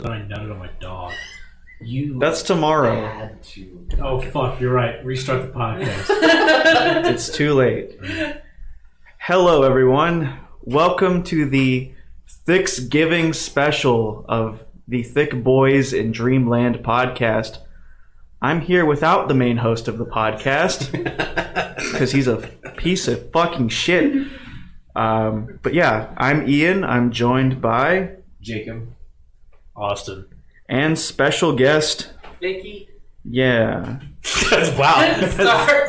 Then I nutted on my dog. That's tomorrow. Had to. Oh, fuck, you're right. Restart the podcast. It's too late. Hello, everyone. Welcome to the Thiccsgiving special of the Thicc Bois in Dreamland podcast. I'm here without the main host of the podcast because he's a piece of fucking shit. But yeah, I'm Ian. I'm joined by Jacob. Austin. And special guest Vicky. Yeah. Wow.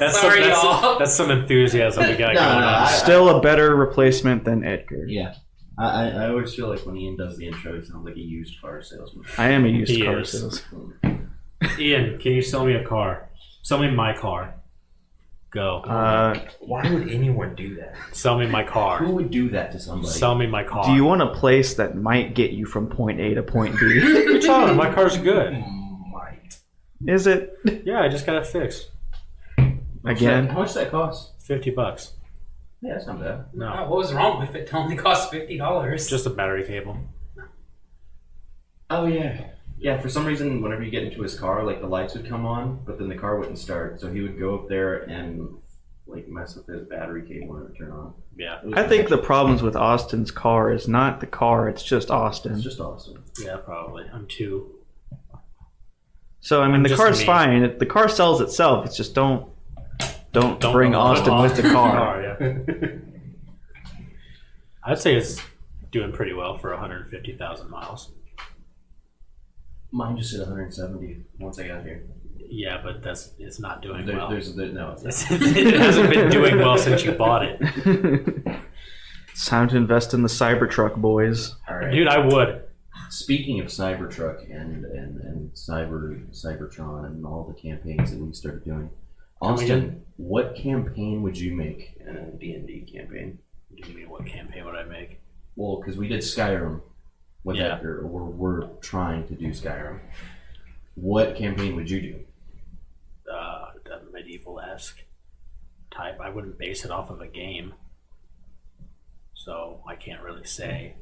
Sorry, y'all. That's some enthusiasm we got going on. Still a better replacement than Edgar. Yeah. I always feel like when Ian does the intro, he sounds like a used car salesman. I am a used car salesman. Ian, can you sell me a car? Sell me my car. Go. Why would anyone do that? Sell me my car. Who would do that to somebody? Sell me my car. Do you want a place that might get you from point A to point B? What are you talking about? My car's good. Might. Is it? Yeah, I just got it fixed. Again? How much does that cost? $50. Yeah, that's not bad. No. What was wrong with it? It only cost $50. Just a battery cable. Oh, yeah. Yeah, for some reason, whenever you get into his car, like, the lights would come on, but then the car wouldn't start. So he would go up there and, like, mess with his battery cable and it would turn on. Yeah. I think the problems with Austin's car is not the car, it's just Austin. It's just awesome. Yeah, probably. I'm too. So, I mean, the car's fine. The car sells itself. It's just don't bring Austin with the car. Yeah. I'd say it's doing pretty well for 150,000 miles. Mine just hit 170 once I got here. Yeah, but it's not doing well. No, it's not. It hasn't been doing well since you bought it. It's time to invest in the Cybertruck, boys. All right. Dude, I would. Speaking of Cybertruck and Cybertron and all the campaigns that we started doing, Austin, what campaign would you make in a D&D campaign? What do you mean, what campaign would I make? Well, because we did Skyrim with Edgar, or we're trying to do Skyrim. What campaign would you do? The medieval-esque type. I wouldn't base it off of a game, so I can't really say.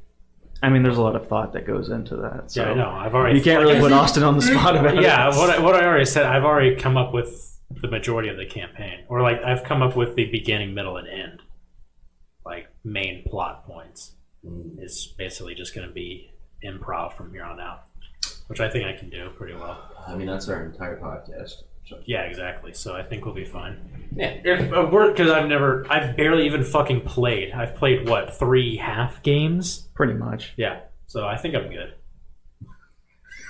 I mean, there's a lot of thought that goes into that. So yeah, I know. I've already. You can't really put Austin on the spot about it. Yeah, what I already said. I've already come up with the majority of the campaign, or like I've come up with the beginning, middle, and end, like main plot points. It's basically just going to be improv from here on out, which I think I can do pretty well. I mean, that's our entire podcast. So. Yeah, exactly. So I think we'll be fine. Yeah. Because I've barely even fucking played. I've played, 3 half games? Pretty much. Yeah. So I think I'm good.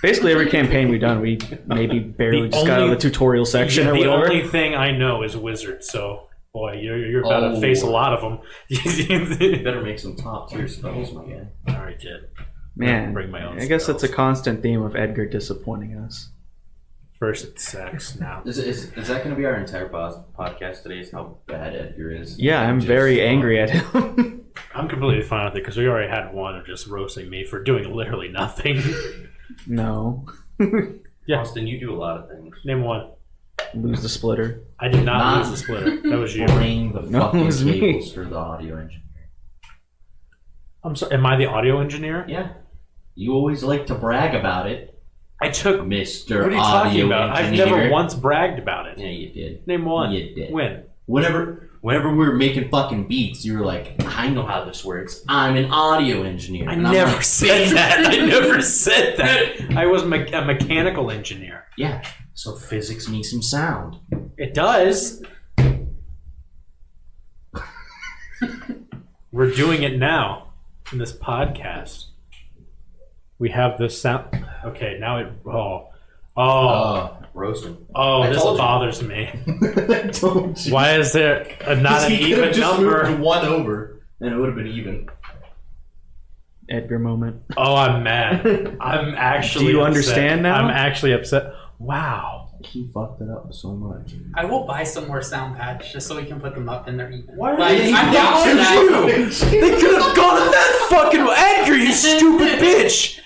Basically, every campaign we've done, we maybe barely just got out of the tutorial section or whatever. The only thing I know is Wizard, so boy, you're about to face a lot of them. You better make some top tier spells, my guy. I already did. Man, bring my own I guess spells. that's a constant theme of Edgar disappointing us. First it's sex, now. Is that going to be our entire podcast today? Is how bad Edgar is? Yeah, I'm very angry at him. I'm completely fine with it because we already had one of just roasting me for doing literally nothing. No. Yeah. Austin, you do a lot of things. Name one. Lose the splitter. I did not lose the splitter. That was you. Bring the fucking it was me. cables for the audio engineer. I'm sorry. Am I the audio engineer? Yeah. You always like to brag about it. I took. Mr. What are you Audio talking about? Engineer. I've never once bragged about it. Yeah, you did. Name one. You did. When? Whenever we were making fucking beats, you were like, I know how this works. I'm an audio engineer. I And I'm never like, said that. I never said that. I was a mechanical engineer. Yeah. So physics me some sound. It does. We're doing it now in this podcast. We have the sound. Okay, now it. Roasting. This bothers me. I told you. Why is there not an even number? Moved one over, and it would have been even. Edgar moment. Oh, I'm mad. I'm actually. Do you upset. understand now? I'm actually upset. Wow. He fucked it up so much. I will buy some more sound pads just so we can put them up in there even. Why Like, did I'm down for that. They could have gone to that fucking Edgar, you stupid bitch.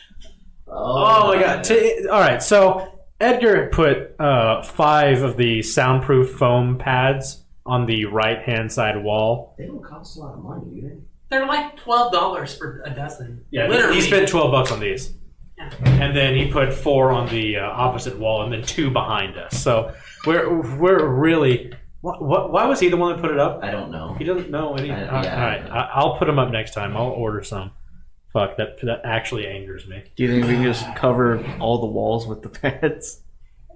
Oh my god. Alright, so Edgar put 5 of the soundproof foam pads on the right-hand side wall. They don't cost a lot of money, do they? They're like $12 for a dozen. Yeah, literally. he spent $12 on these. and then he put 4 on the opposite wall, and then 2 behind us. So we're really. Why was he the one that put it up? I don't know. He doesn't know any. Yeah, all right, I'll put him up next time. I'll order some. Fuck, that actually angers me. Do you think we can just cover all the walls with the pads?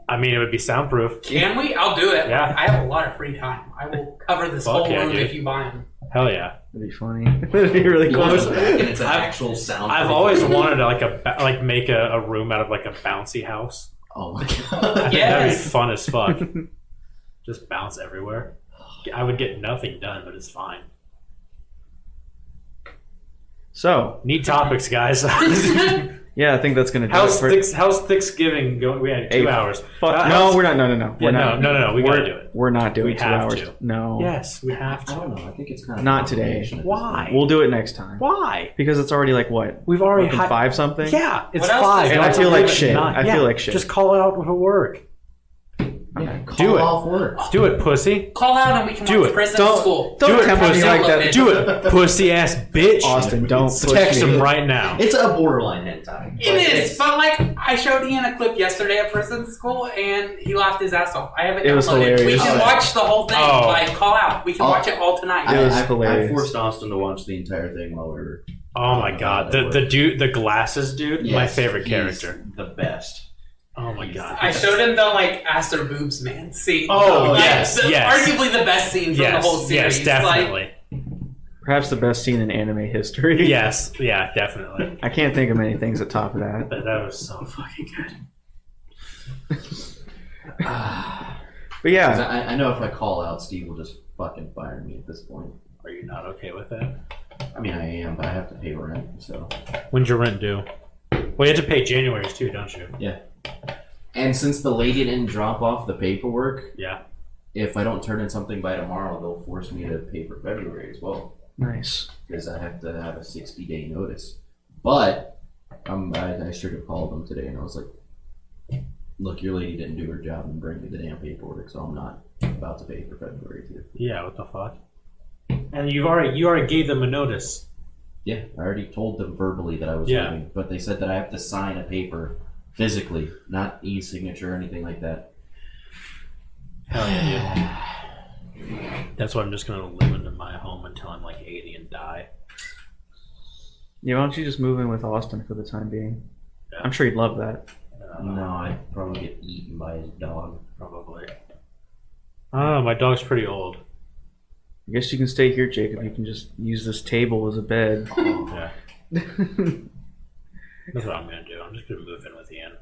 I mean, it would be soundproof. Can we? I'll do it. Yeah. I have a lot of free time. I will cover this Fuck whole yeah, room dude. if you buy them. Hell yeah. That'd be funny. That'd be really cool. And it's an actual sound. I've always wanted to make a room out of like a bouncy house. Oh my I think god. that'd be Yes. fun as fuck. Just bounce everywhere. I would get nothing done, but it's fine. So, Neat topics, guys. yeah, I think that's going to do How's it for... how's Thiccsgiving going? We had 2 hours. No, we're not. No. Yeah, We're not. no. We gotta do it. We're not doing We 2 have hours. to. No. Yes, we have I to. don't know. I think it's kind of Not today. combination at this Why? point. We'll do it next time. Why? Because it's already like what? We've already Fucking 5 something? Yeah, it's What else 5. does- And I Don't feel like leave it shit. not- I feel like shit. Just call it out with work. Yeah, call Do it. off work. Do it, pussy. Call out and we can Do watch it. Prison Don't- School. don't Do it, tempt me pussy. like that. Do it, pussy ass bitch. Austin, don't push Text me. him right now. It's a borderline hentai. It is, but like I showed Ian a clip yesterday at Prison School, and he laughed his ass off. I haven't It was downloaded. We hilarious. can watch the whole thing. Oh. Like call out. We can watch it all tonight. It was I hilarious. forced Austin to watch the entire thing while we were. Oh my god, the dude, the glasses dude, my Yes, favorite he's character. The best. Oh my god. I showed him the like ass their boobs man scene. Oh, Like, yes, yes. arguably the best scene from the whole series. yes, definitely. Perhaps the best scene in anime history. Yes, yeah, definitely. I can't think of many things at top of that. That was so fucking good. But yeah, 'Cause I know if I call out, Steve will just fucking fire me at this point. Are you not okay with that? I mean, I am, but I have to pay rent, so. When's your rent due? Well, you have to pay January's too, don't you? Yeah. And since the lady didn't drop off the paperwork, Yeah. if I don't turn in something by tomorrow, they'll force me to pay for February as well. nice. Because I have to have a 60-day notice. But I should have called them today, and I was like, look, your lady didn't do her job and bring me the damn paperwork, so I'm not about to pay for February too. Yeah, what the fuck? And you already gave them a notice. Yeah, I already told them verbally that I was Yeah. leaving, but they said that I have to sign a paper physically, not e-signature or anything like that. Hell yeah, dude. That's why I'm just gonna live into my home until I'm like 80 and die. Yeah, why don't you just move in with Austin for the time being? Yeah. I'm sure he'd love that. No, I'd probably get eaten by his dog. Probably. Oh, my dog's pretty old. I guess you can stay here, Jacob. You can just use this table as a bed. Yeah. That's what I'm gonna do. I'm just gonna move in with Ian.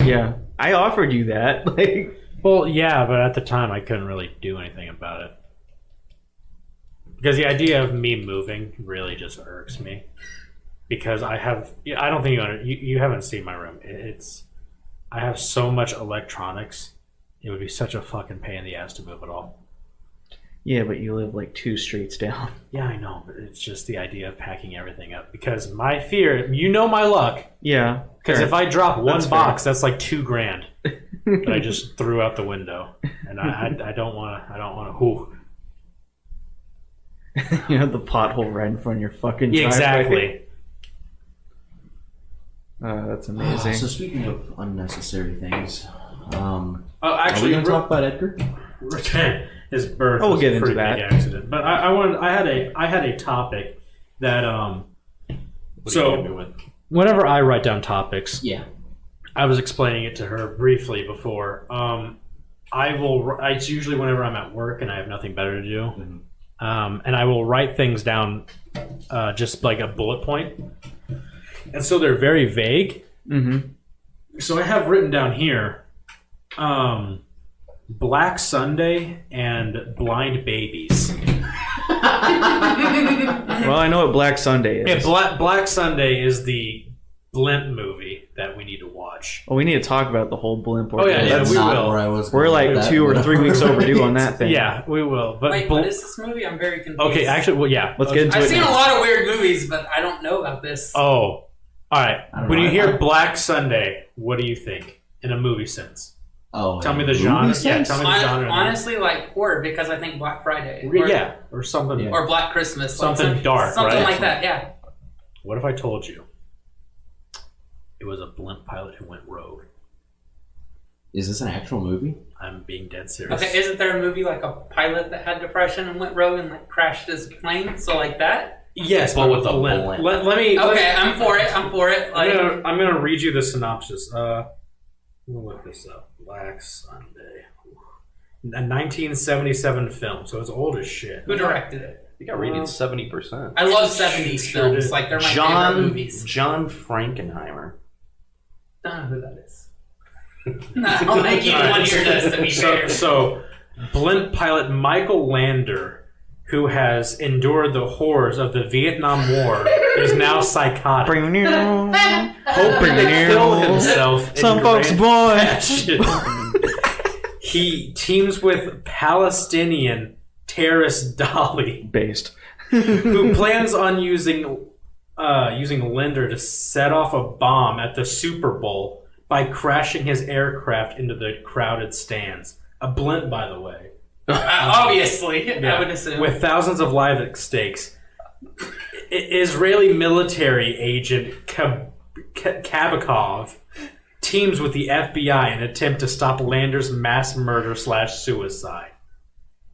Yeah, I offered you that. Like, Well, yeah, but at the time I couldn't really do anything about it. Because the idea of me moving really just irks me. Because I don't think you haven't seen my room. I have so much electronics. It would be such a fucking pain in the ass to move it all. yeah, but you live like 2 streets down. Yeah, I know, but it's just the idea of packing everything up. Because my fear, you know my luck. Yeah, Because if I drop one That's box, that's like $2,000 that I just threw out the window, and I don't want to. Whew. you have the pothole right in front of your fucking driveway. Exactly. That's amazing. So speaking of unnecessary things, Oh, are we actually, going to talk about Edgar? his birth. Oh, we'll was get a into pretty that. big accident, but I had a topic that whenever I write down topics, Yeah. I was explaining it to her briefly before. It's usually whenever I'm at work and I have nothing better to do, Mhm. and I will write things down, just like a bullet point, and so they're very vague. Mm-hmm. So I have written down here, Black Sunday and blind babies. Well, I know what Black Sunday is. Yeah, Black Sunday is the blimp movie that we need to watch. Well, we need to talk about the whole blimp. Oh, yeah, ordeal. yeah, That's we not will. where I was We're going like with that, 2 or but- 3 weeks overdue on that thing. Yeah, we will. But Wait, what is this movie? I'm very confused. okay, actually, well, yeah. Let's get into I've it seen now. a lot of weird movies, but I don't know about this. Oh, all right. I don't When know. you hear Black Sunday, what do you think in a movie sense? Oh, Tell me the movie genre. Yeah, sense? tell me the genre. Honestly, like horror, because I think Black Friday. Yeah, or something. Yeah. Or Black Christmas. Something dark, Something right? like that, yeah. What if I told you It was a blimp pilot who went rogue. Is this an actual movie? I'm being dead serious. Okay, isn't there a movie like a pilot that had depression and went rogue and like crashed his plane? So like that? Yes, But with a blimp. blimp. Let me. Okay, I'm for it. I'm for it. Like, I'm gonna read you the synopsis. I'm gonna look this up. Black Sunday, a 1977 film, so it's old as shit. who directed it? You got rated 70%. I love 70s Sure films. did. Like they're my favorite movies. John Frankenheimer. Don't know who that is. I'll make you one of your list to be fair. So, blimp pilot Michael Lander, who has endured the horrors of the Vietnam War, is now psychotic, hoping to kill himself. in Some folks grand boy. passion. He teams with Palestinian terrorist Dolly, Based. who plans on using Linder to set off a bomb at the Super Bowl by crashing his aircraft into the crowded stands. A blimp, by the way. Obviously, I would assume. With thousands of lives at stakes. Israeli military agent Kabakov teams with the FBI in an attempt to stop Lander's mass murder / suicide.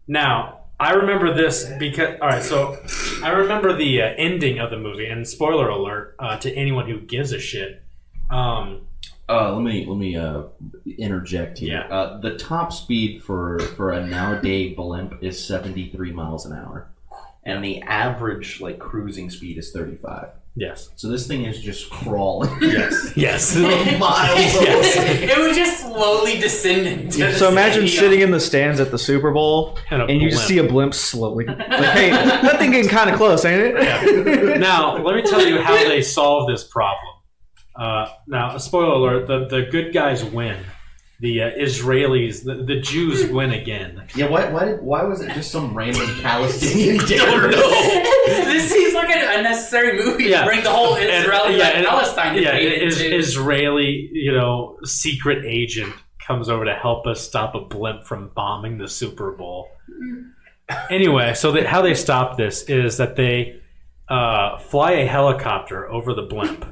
Now, I remember this because... Alright, so I remember the ending of the movie, and spoiler alert to anyone who gives a shit. Let me interject here. Yeah. The top speed for a nowadays blimp is 73 miles an hour, and the average cruising speed is 35. Yes. So this thing is just crawling. Yes. Yes. Miles away. It would just slowly descend into the So imagine stadium. sitting in the stands at the Super Bowl And and you just see a blimp slowly. Like, hey, that thing getting kind of close, ain't it? Now, let me tell you how they solve this problem. Now, spoiler alert, the good guys win. The Israelis, the Jews win again. Yeah, why was it just some random Palestinian terrorist? This seems like an unnecessary movie Yeah. to bring the whole Israeli Palestine debate into. Israeli, secret agent comes over to help us stop a blimp from bombing the Super Bowl. Anyway, so how they stop this is that they fly a helicopter over the blimp.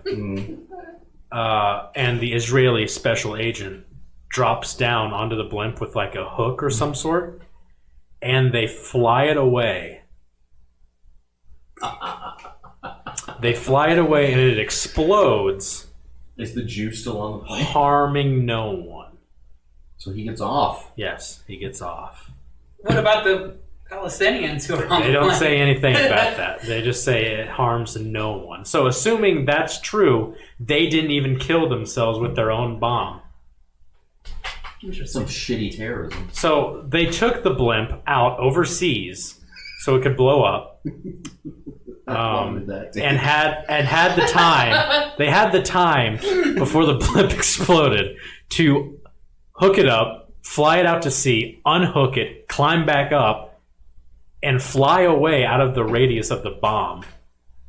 And the Israeli special agent drops down onto the blimp with like a hook or some sort, and they fly it away. They fly it away and it explodes, Is the Jew still on the plane? harming no one. So he gets off. Yes, he gets off. What about the Palestinians who are on They the don't plane? say anything about that. They just say it harms no one. So assuming that's true, they didn't even kill themselves with their own bomb. Some shitty terrorism. So they took the blimp out overseas so it could blow up. How long did that take? And had the time. They had the time before the blimp exploded to hook it up, fly it out to sea, unhook it, climb back up, and fly away out of the radius of the bomb.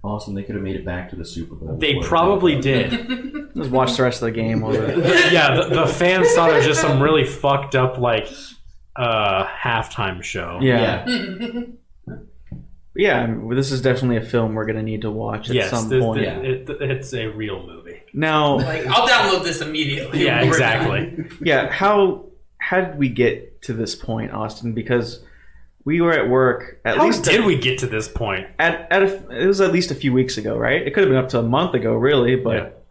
Awesome, they could have made it back to the Super Bowl. They probably did. Just watch the rest of the game. Yeah, the fans thought it was just some really fucked up halftime show. Yeah. Yeah, I mean, this is definitely a film we're going to need to watch at some point. It's a real movie. Now, I'll download this immediately. Yeah, when we're exactly. done. yeah, how did we get to this point, Austin? Because we were at work at How least did we get to this point? it was at least a few weeks ago, right? It could have been up to a month ago, really. But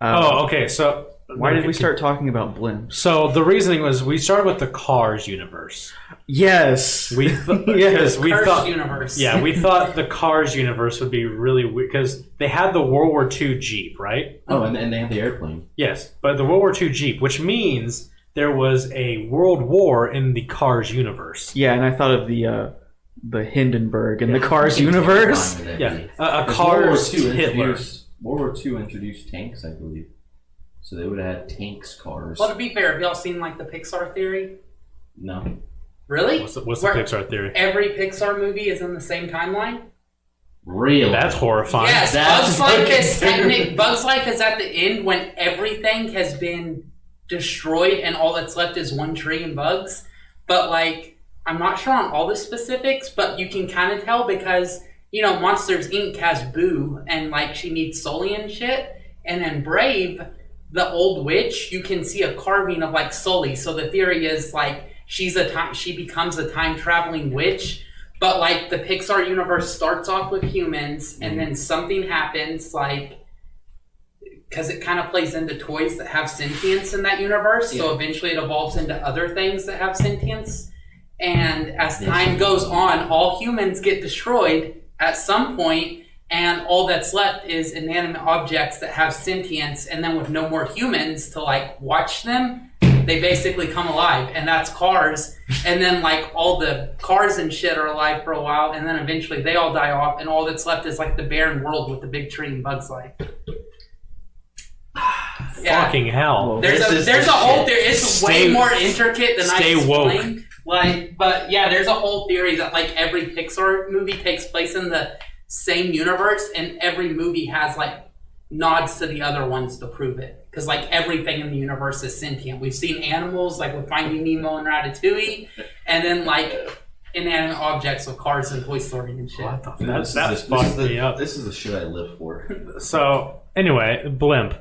Okay. So why did we start talking about blimps? So the reasoning was we started with the Cars universe. Yes, We Yes. Curse thought universe. Yeah, we thought the Cars universe would be really weird because they had the World War II Jeep, right? Oh, and they have the airplane. Yes, but the World War II Jeep, which means there was a world war in the Cars universe. yeah, and I thought of the Hindenburg in the Cars universe. Fine with that, Yeah, dude. a Because Cars Hitler. World War II introduced tanks, I believe. So they would have had tanks, cars. Well, to be fair, have y'all seen like the Pixar theory? No. Really? What's the Where Pixar theory? Every Pixar movie is in the same timeline? Really? That's horrifying. Yes, That's Bugs Life is at the end when everything has been destroyed and all that's left is one tree and bugs. But I'm not sure on all the specifics, but you can kind of tell because Monsters Inc. has Boo and she needs Sully and shit, and then Brave, the old witch, you can see a carving of like Sully. So the theory is like she becomes a time traveling witch. But like the Pixar universe starts off with humans, and then something happens, like because it kind of plays into toys that have sentience in that universe. So eventually it evolves into other things that have sentience. And as time goes on, all humans get destroyed at some point, and all that's left is inanimate objects that have sentience. And then with no more humans to like watch them, they basically come alive, and that's cars. And then like all the cars and shit are alive for a while, and then eventually they all die off, and all that's left is like the barren world with the big tree and Bugs Life. Fucking hell. There's a whole theory. It's way more intricate than I explained. Like, but yeah, there's a whole theory that like every Pixar movie takes place in the same universe, and every movie has like nods to the other ones to prove it. Because like everything in the universe is sentient. We've seen animals like with Finding Nemo and Ratatouille, and then like inanimate objects with Cars and Toy Story and shit. That's fucked me up. This is the shit I live for. So anyway, Blimp.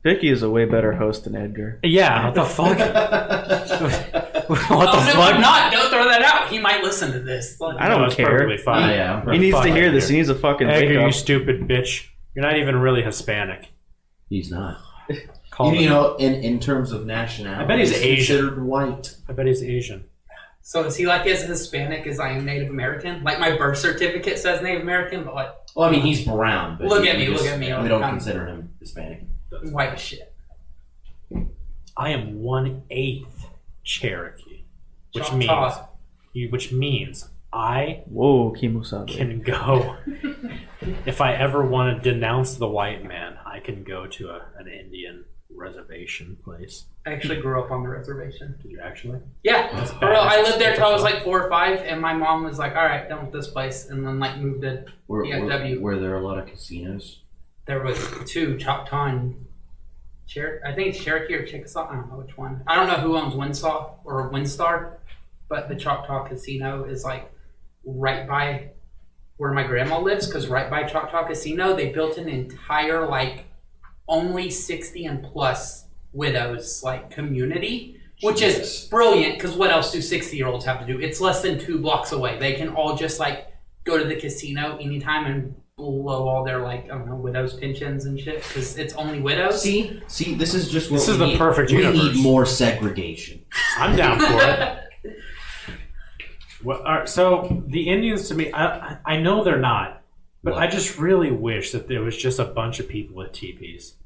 Vicky is a way better host than Edgar. Yeah, what the fuck? What the no, fuck? I'm not. Don't throw that out. He might listen to this. Like, I don't it's care. perfectly fine. Yeah. He needs to hear this. He needs to fucking wake Edgar, you up. stupid bitch. You're not even really Hispanic. He's not. Call You him. know, in terms of nationality, I bet he's Asian. considered white. I bet he's Asian. So is he like as Hispanic as I am Native American? Like my birth certificate says Native American, but like Well, I mean, he's brown. But Look at me, we look at me. We don't consider him Hispanic. white as shit. I am 1/8 Cherokee, Choctaw. which means I Whoa, Kimosabe. can go. If I ever want to denounce the white man, I can go to an Indian reservation place. I actually grew up on the reservation. Did you actually? Yeah, That's for real. I badass. lived there till I was like 4 or 5, and my mom was like, "All right, done with this place," and then like moved to DFW. Were there a lot of casinos? There was 2, Choctaw and I think it's Cherokee or Chickasaw. I don't know which one. I don't know who owns Windstar, but the Choctaw Casino is like right by where my grandma lives, because right by Choctaw Casino, they built an entire like only 60 and plus widows like community, which is brilliant, because what else do 60-year-olds have to do? It's less than 2 blocks away. They can all just like go to the casino anytime and blow all their like I don't know widows pensions and shit, because it's only widows. See, this is just what This is we the need. perfect We universe. need more segregation. I'm down for it. Well, all right, so the Indians, to me, I know they're not, but What? I just really wish that there was just a bunch of people with teepees.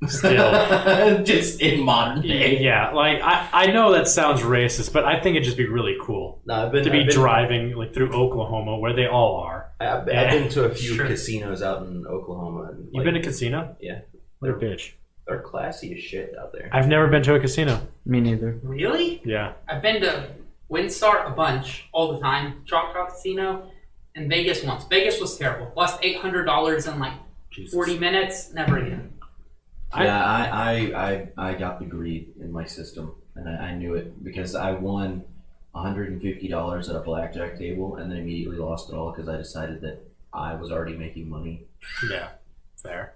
Still. Just in modern day. Yeah, like I know that sounds racist, but I think it'd just be really cool No, I've to be been driving like through Oklahoma, where they all are. I've been to a few Sure. casinos out in Oklahoma. And, You've been to a casino? Yeah. What a bitch. They're classy as shit out there. I've never been to a casino. Me neither. Really? Yeah. I've been to Windstar a bunch, all the time. Choctaw Casino, and Vegas once. Vegas was terrible. Lost $800 in like Jesus. 40 minutes. Never again. I got the greed in my system, and I knew it because I won $150 at a blackjack table, and then immediately lost it all because I decided that I was already making money. Yeah, fair.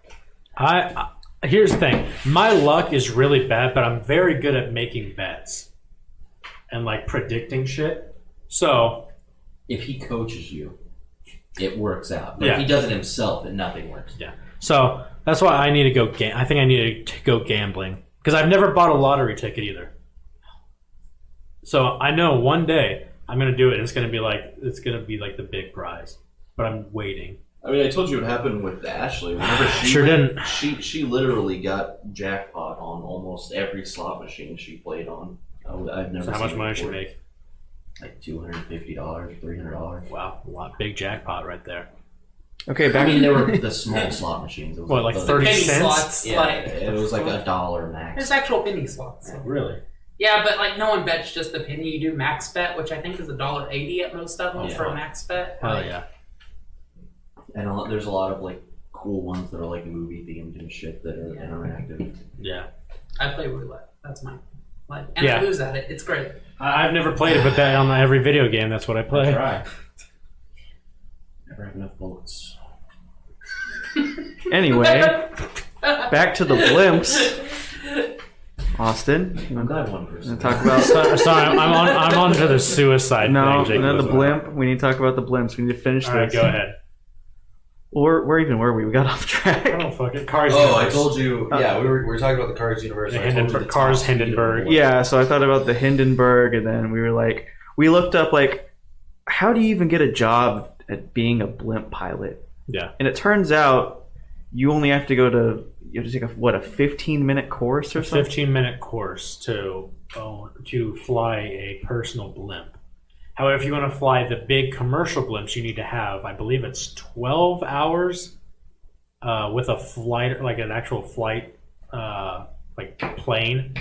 I here's the thing. My luck is really bad, but I'm very good at making bets and like predicting shit. So If he coaches you, it works out. But Yeah. if he does it himself, then nothing works. yeah, so that's why I need to go. I think I need to go gambling because I've never bought a lottery ticket either. So I know one day I'm gonna do it. And it's gonna be like the big prize, but I'm waiting. I mean, I told you what happened with Ashley. Whenever she Sure went, didn't. She literally got jackpot on almost every slot machine she played on. I've never. So how much seen it money should before. make? Like $250, $300. Wow, a lot, big jackpot right there. Okay, I back. mean, they were the small slot machines. It was What, like the- 30 Penny cents? slots. Yeah, Like, it was like $1 max. there's actual penny slots. So. Really? Yeah, but like no one bets just a penny. You do max bet, which I think is $1.80 at most of them Yeah. for a max bet. Hell Like, yeah. And there's a lot of like cool ones that are like movie themed and shit that are interactive. Yeah. I play roulette. That's mine. Like, and Yeah. I lose at it. It's great. I've never played it, but that on every video game, that's what I play. Try. Never have enough bullets. Anyway, back to the blimps. Austin, you I'm want glad one person. to talk about? Sorry, I'm on to the suicide No, thing. no, the Jake. blimp. We need to talk about the blimps. We need to finish All right, this. go ahead. Where even were we? We got off track. I don't fucking Cars. Oh, I Universe. told you. Yeah, we were talking about the Cars universe. The and I told you Hindenburg- the Cars top speed of Hindenburg. the Yeah, so I thought about the Hindenburg, and then we were like, we looked up like, how do you even get a job at being a blimp pilot? Yeah. And it turns out you only have to you have to take a 15-minute course or something. 15-minute course to fly a personal blimp. However, if you want to fly the big commercial blimps, you need to have, I believe it's 12 hours with a flight, like an actual flight, like plane.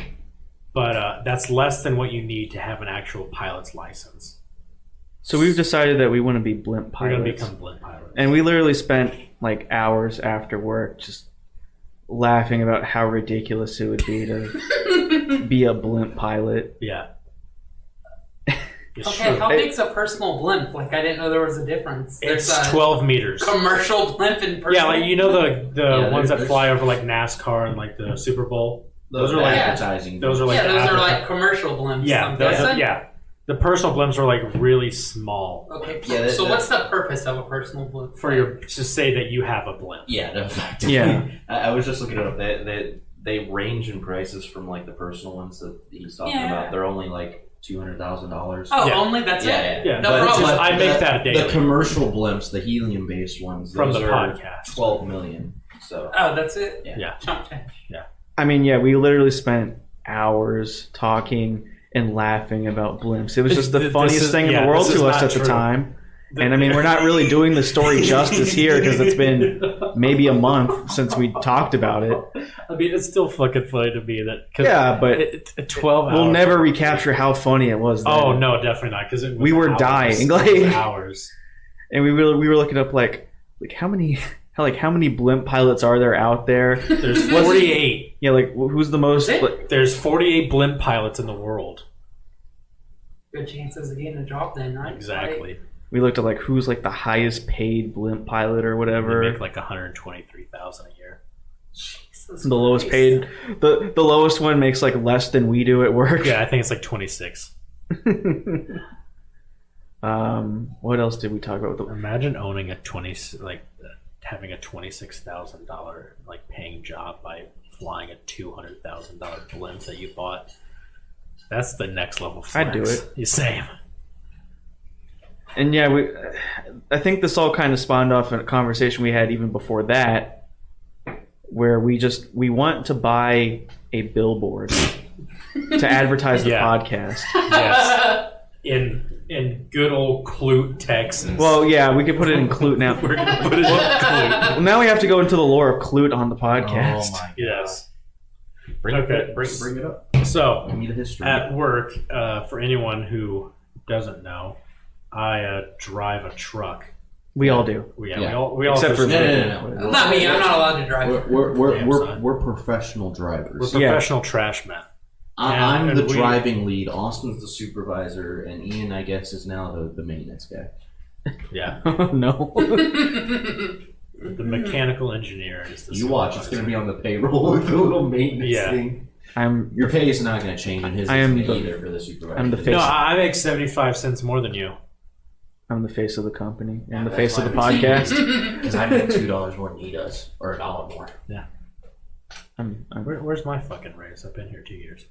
But that's less than what you need to have an actual pilot's license. So we've decided that we want to be blimp We're going to pilots. become blimp pilots. And we literally spent like hours after work just laughing about how ridiculous it would be to be a blimp pilot. Yeah. It's Okay, true. how big's a personal blimp? Like, I didn't know there was a difference. It's There's a 12 meters. commercial blimp and personal. Yeah, like you know the Yeah, ones that there's- fly over like NASCAR and like the Super Bowl. Those are like- advertising. those are like yeah, the those are Africa- like commercial blimps. Yeah, I'm those guessing. yeah. The personal blimps are like really small Okay. Yeah, so that- what's the purpose of a personal blimp? for your to say that you have a blimp. Yeah, no, effectively. Yeah. I was just looking it up. They range in prices from like the personal ones that he's talking Yeah. about. They're only like $200,000. Oh, Yeah. only that's Yeah, it. Yeah, No but it's problem. just, I make that The daily commercial blimps, the helium-based ones, from those the are podcast. 12 million. So Oh, that's it. Yeah. Chump change. I mean, yeah, we literally spent hours talking and laughing about blimps. It was just the This funniest is- thing in yeah, the world this is to us not at the true. time. And I mean, we're not really doing the story justice here because it's been maybe a month since we talked about it. I mean, it's still fucking funny to me that. 'cause Yeah, but it's 12 hours. we'll never recapture how funny it was. Then. Oh no, definitely not. Because We were dying, like- hours. And we were looking up like how many blimp pilots are there out there? There's 48. Yeah, like who's the most? Is it? like, There's 48 blimp pilots in the world. Good chances of getting a job then, right? Exactly. we looked at like who's like the highest paid blimp pilot or They whatever. make like 123,000 a year. Jesus The lowest Christ. paid, the lowest one makes like less than we do at work. Yeah, I think it's like 26. What else did we talk about? Imagine owning having a $26,000 like paying job by flying a $200,000 blimp that you bought. That's the next level flex. I'd do it. You same. And yeah, I think this all kind of spawned off a conversation we had even before that, where we want to buy a billboard to advertise the Yeah. podcast. Yes. In good old Clute, Texas. Well, yeah, we could put it in Clute now. We're gonna put it in Clute. Well, now we have to go into the lore of Clute on the podcast. Oh my Yes. Bring Okay. bring it up. So Give me the history. at work, for anyone who doesn't know, I drive a truck. We all do. Yeah. We all Except for No. Not me. I'm not allowed to drive. We're professional drivers. We're Yeah. professional trash men. I'm and the we- driving lead. Austin's the supervisor, and Ian, I guess, is now the maintenance guy. Yeah. No. The mechanical engineer is the You watch; it's supervisor. going to be on the payroll with the little maintenance Yeah. thing. I'm Your pay is not going to change, and his I am isn't the- either for the supervisor. I'm the face. No, I make 75 cents more than you. the face of the company and the That's face of the why we- podcast. because I make $2 more than he does, or $1 more. I'm Where's my fucking raise? I've been here 2 years.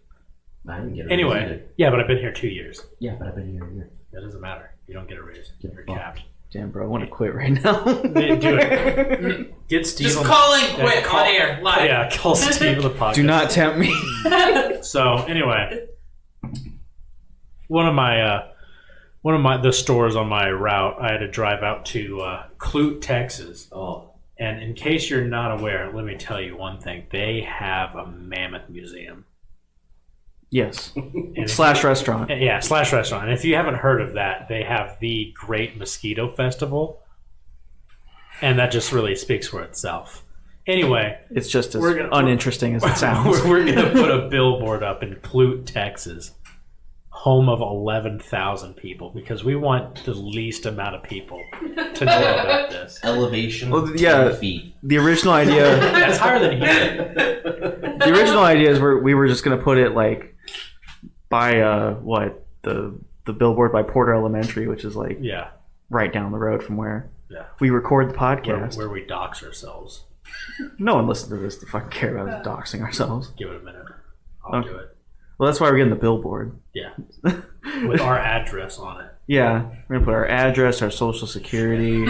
I didn't get a raise Anyway, either. yeah, but I've been here 2 years. Yeah, but I've been here a year. That doesn't matter. You don't get a raise. Get You're fucked. capped. damn, bro. I want to quit right now. Do it. Get Steve Just on calling Yeah, quit call- on air live. Yeah, call Steve on the podcast. Do not tempt me. So anyway, one of the stores on my route, I had to drive out to Clute, Texas. Oh, And in case you're not aware, let me tell you one thing: they have a mammoth museum. Yes. And Slash restaurant. yeah, slash restaurant. And if you haven't heard of that, they have the Great Mosquito Festival, and that just really speaks for itself. Anyway, It's just as We're gonna- uninteresting as it sounds. we're going to put a billboard up in Clute, Texas, home of 11,000 people because we want the least amount of people to know about this. Elevation. Well, 10 feet. The original idea. That's higher than here. The original idea is we were just gonna put it like by the billboard by Porter Elementary, which is like Yeah. right down the road from where Yeah. we record the podcast. Where we dox ourselves. No one listens to this to fucking care about us doxing ourselves. Give it a minute. I'll do it. Well, that's why we're getting the billboard. Yeah. With our address on it. Yeah, we're gonna put our address, our social security,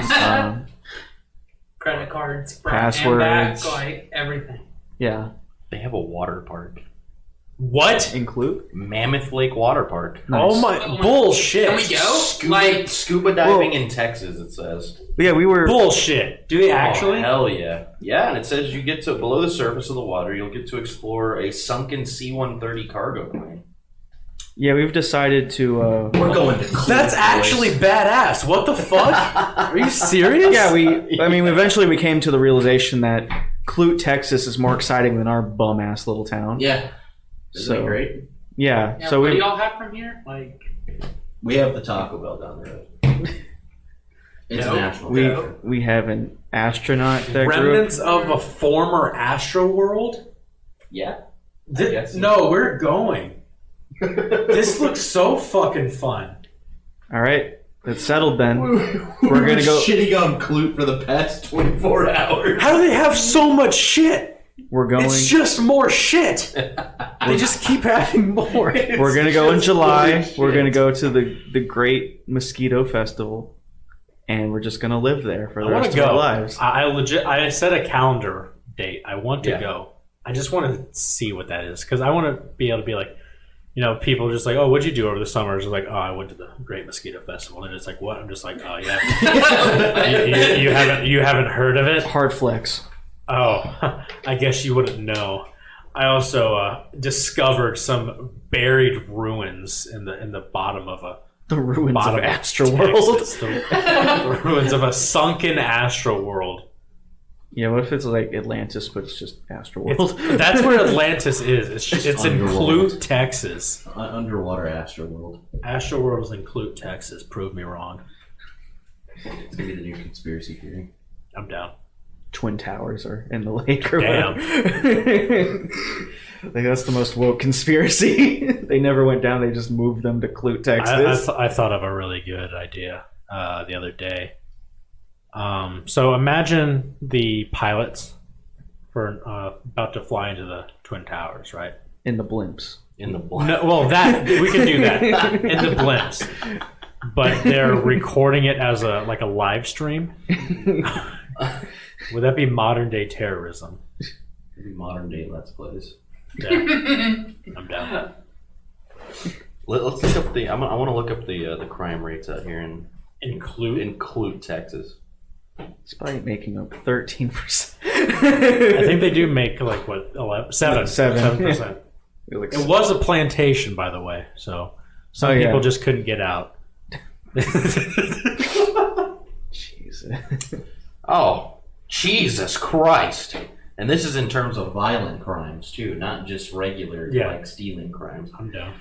Credit cards, front and back, passwords. like everything. Yeah, They have a water park. What? include. Mammoth Lake Water Park. Nice. Oh my bullshit. Can we go? Scuba diving in Texas, it says. But yeah, we were. Bullshit. Do they actually? Oh, hell yeah. Yeah, and it says you get to below the surface of the water, you'll get to explore a sunken C-130 cargo plane. Yeah, we've decided to. We're going to Clute, That's actually boys. badass. What the fuck? Are you serious? Yeah, eventually we came to the realization that Clute, Texas, is more exciting than our bum ass little town. Yeah. Isn't So it great? yeah, Yeah, so what do we. y'all have from here? Like, We have the Taco Bell down the road. It's No. a national We treasure. we have an astronaut that grew up. Remnants of a former Astro World? Yeah. I guess. No, we're going. This looks so fucking fun. All right, it's settled then. We're gonna go- shitting on Clute for the past 24 hours. How do they have so much shit? We're going. It's just more shit. They just keep having more. We're gonna go in July. shit. We're gonna go to the Great Mosquito Festival, and we're just gonna live there for the I want rest to of go. our lives. I set a calendar date. I want to Yeah. go. I just want to see what that is because I want to be able to be like, people are just like, oh, what'd you do over the summer? It's like, oh, I went to the Great Mosquito Festival, and it's like, what? I'm just like, oh, yeah, you haven't heard of it? Hard flex. Oh, I guess you wouldn't know. I also discovered some buried ruins in the bottom of The ruins bottom of of Astroworld. Texas. The ruins of a sunken Astroworld. Yeah, what if it's like Atlantis, but it's just Astroworld? That's where Atlantis is. It's in underworld. Clute, Texas. Underwater Astroworld. Astroworld is in Clute, Texas. Prove me wrong. It's gonna be the new conspiracy theory. I'm down. Twin Towers are in the lake or Damn. whatever. I think that's the most woke conspiracy. They never went down. They just moved them to Clute, Texas. I thought of a really good idea the other day. So imagine the pilots for about to fly into the Twin Towers, right? In the blimps. In the blood. No, well, that we can do that in the blimps, but they're recording it as a live stream. Would that be modern day terrorism? Maybe modern day Let's Plays. Yeah, I'm down. Let's look up I want to look up the crime rates out here in Clute, Texas. It's probably making up 13%. I think they do make 11, 7%. It was a plantation, by the way, so some people just couldn't get out. Jesus. Oh, Jesus Christ! And this is in terms of violent crimes too, not just regular stealing crimes. I'm down.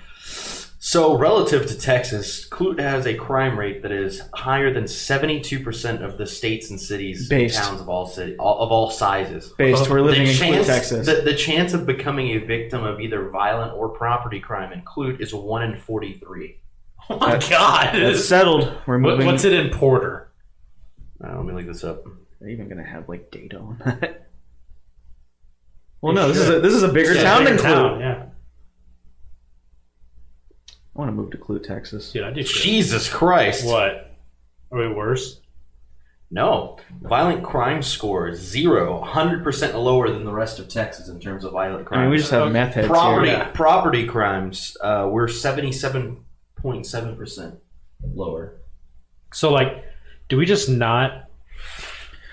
So, relative to Texas, Clute has a crime rate that is higher than 72% of the states and cities and towns of all sizes. Based, we're living in Clute, Texas. The chance of becoming a victim of either violent or property crime in Clute is 1 in 43. Oh my God! That's settled. We're moving. What's it in Porter? Let me look this up. Are you even gonna have data on that? Well, no. This is a bigger town than Clute. Yeah. I want to move to Clute, Texas. Dude, I do. Jesus Christ! What? Are we worse? No. Violent crime score is 0, 100% lower than the rest of Texas in terms of violent crime. I mean, we just have meth heads here. Property crimes, we're 77.7% lower. So, do we just not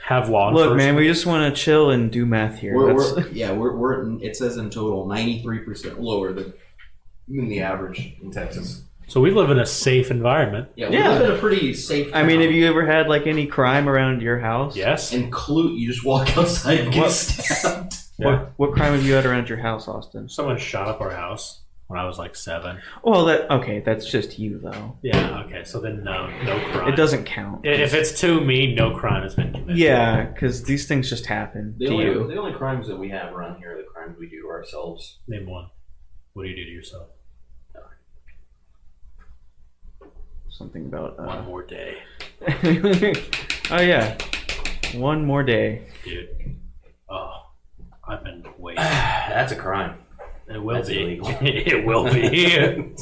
have law enforcement? Look, man, we just want to chill and do math here. We're it says in total 93% lower than the average in Texas. So we live in a safe environment. Yeah, we live in a pretty safe town. I mean, have you ever had any crime around your house? Yes. In Clute, you just walk outside and get stabbed. Yeah. What crime have you had around your house, Austin? Someone shot up our house. when I was like 7. Well, that's just you though. Yeah, okay, so then no crime. It doesn't count. If it's to me, no crime has been committed. Yeah, because these things just happen The to only, you. the only crimes that we have around here are the crimes we do to ourselves. Name one. What do you do to yourself? Something about One more day. Oh yeah, one more day. Dude. Oh, I've been waiting. That's a crime. It will That's be. illegal. It will be.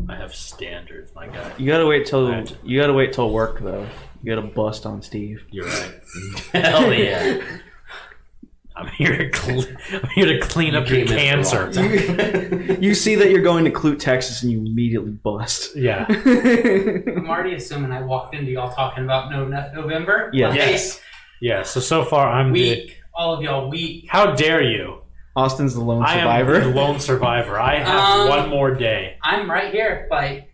I have standards, my guy. You gotta wait till Right. work though. You gotta bust on Steve. You're right. Hell yeah. I'm here to clean up your came in at the cancer. wrong time. You see that you're going to Clute, Texas, and you immediately bust. Yeah. I'm already assuming I walked into y'all talking about November. Yeah. Like, Yes. Yeah. So far I'm weak. All of y'all weak. How dare you? Austin's the lone I am survivor. the lone survivor. I have one more day. I'm right here. Like,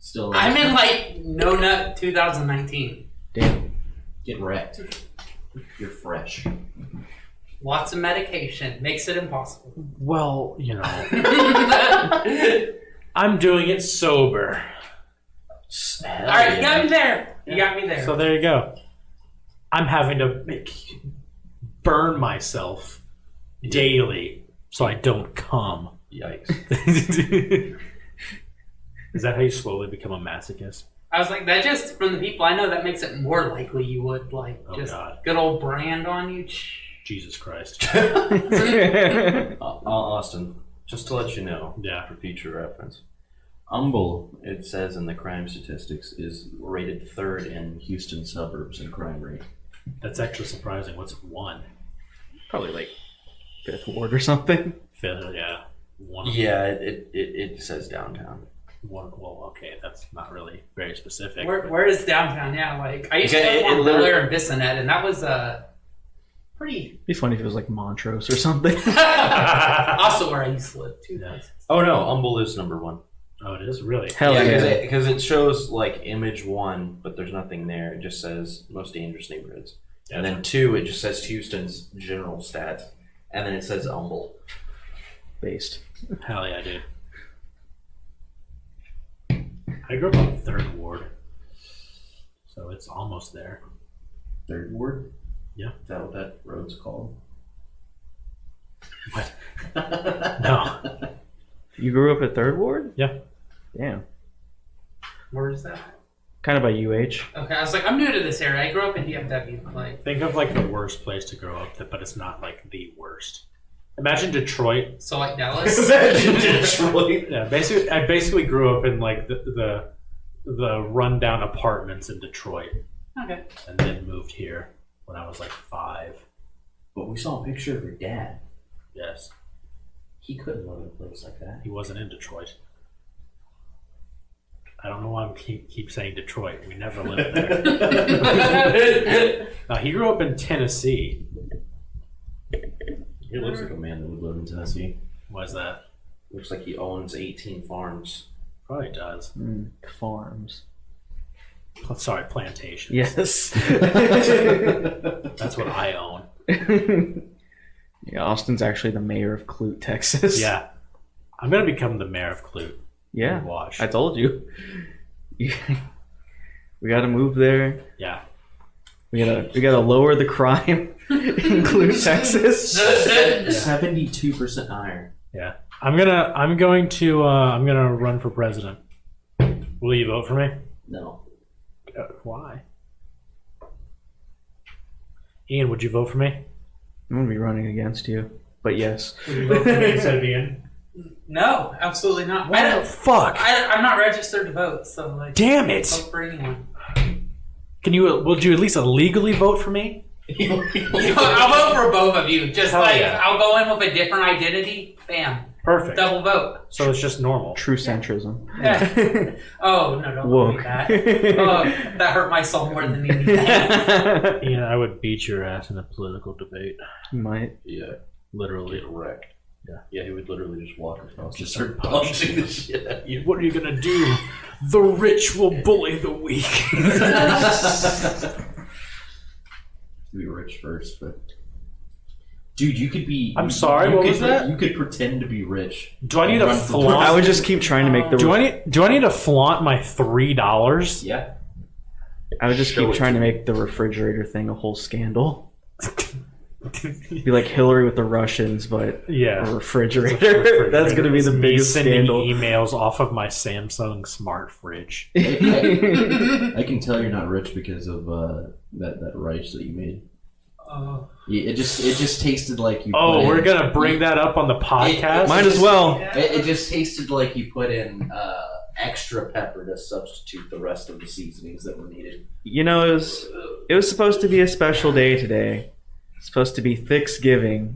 Still, I'm in like No Nut 2019. Damn. get wrecked. You're fresh. Lots of medication makes it impossible. Well, I'm doing it sober. All right, you got me there. You got me there. So there you go. I'm having to burn myself daily so I don't come. Yikes. Is that how you slowly become a masochist? I was like, that just from the people I know, that makes it more likely you would Oh, just God. good old brand on you. Jesus Christ. Austin, just to let you know, Yeah. for future reference, Humble, it says in the crime statistics, is rated 3rd in Houston suburbs in crime rate. That's actually surprising. What's 1? Probably like 5th Ward or something. 5th, yeah. 1. Yeah, it says downtown. 1. Well, okay, that's not really very specific. Where is downtown? Yeah, like I used to Okay, live on it Bel literally- Air and Bissonnet, and that was pretty. It'd be funny if it was like Montrose or something. Also, where I used to live too. Yeah. Oh no, Humble is number 1. Oh, it is? Really? Hell yeah. Because it shows like image 1, but there's nothing there. It just says most dangerous neighborhoods. Yeah. And then 2, it just says Houston's general stats. And then it says Humble. Based. Hell yeah, dude. I grew up on 3rd Ward. So it's almost there. 3rd Ward? Yeah. Is that what that road's called? What? No. You grew up at 3rd Ward? Yeah. Damn. Where is that? Kind of by UH. Okay, I was like, I'm new to this area. I grew up in DFW. Like, Think of like the worst place to grow up, but it's not like the worst. Imagine Detroit. so like Dallas. Detroit. Yeah, I basically grew up in like the rundown apartments in Detroit, Okay. and then moved here when I was like 5. But we saw a picture of your dad. Yes, He couldn't live in a place like that. he wasn't in Detroit. I don't know why I keep saying Detroit. We never lived there. He grew up in Tennessee. He looks like a man that would live in Tennessee. Why's that? Looks like he owns 18 farms. Probably does. Farms. Sorry, plantations. Yes. That's what I own. Yeah, Austin's actually the mayor of Clute, Texas. Yeah. I'm going to become the mayor of Clute. Yeah. Wash. I told you. We got to move there. Yeah. We gotta lower the crime in Clute, Texas. 72% higher. Yeah. I'm going to run for president. Will you vote for me? No. Why? Ian, would you vote for me? I'm gonna be running against you, but yes. Would you vote for me instead of Ian? No, absolutely not. What the fuck? I'm not registered to vote, so like, Damn it! vote for anyone. Would you at least illegally vote for me? You know, I'll vote for both of you. Just Hell like yeah. I'll go in with a different identity. Bam, Perfect. double vote. So it's just normal. True centrism. Yeah. Oh no, don't Woke. do that. Oh, that hurt my soul more than anything. Ian, I would beat your ass in a political debate. Might. Yeah. Literally. Get wrecked. Yeah. Yeah, he would literally just walk across Just and start start punching the shit out of you. What are you gonna do? The rich will bully the weak. Be rich first, but Dude, you could be. I'm sorry, what was that? You could pretend to be rich. Do I need to flaunt? I would just keep trying to make the. Do I need to flaunt my $3? Yeah. I would just Show keep it trying to to make the refrigerator thing a whole scandal. Be like Hillary with the Russians, but Yeah. a refrigerator. That's going to be the It's me biggest sending scandal. emails off of my Samsung smart fridge. I can tell you're not rich because of that rice that you made. Yeah, it just tasted like you. Oh, put we're in, gonna bring that up on the podcast. Might as well. It just tasted like you put in extra pepper to substitute the rest of the seasonings that were needed. You know, it was supposed to be a special day today. It's supposed to be Thiccsgiving.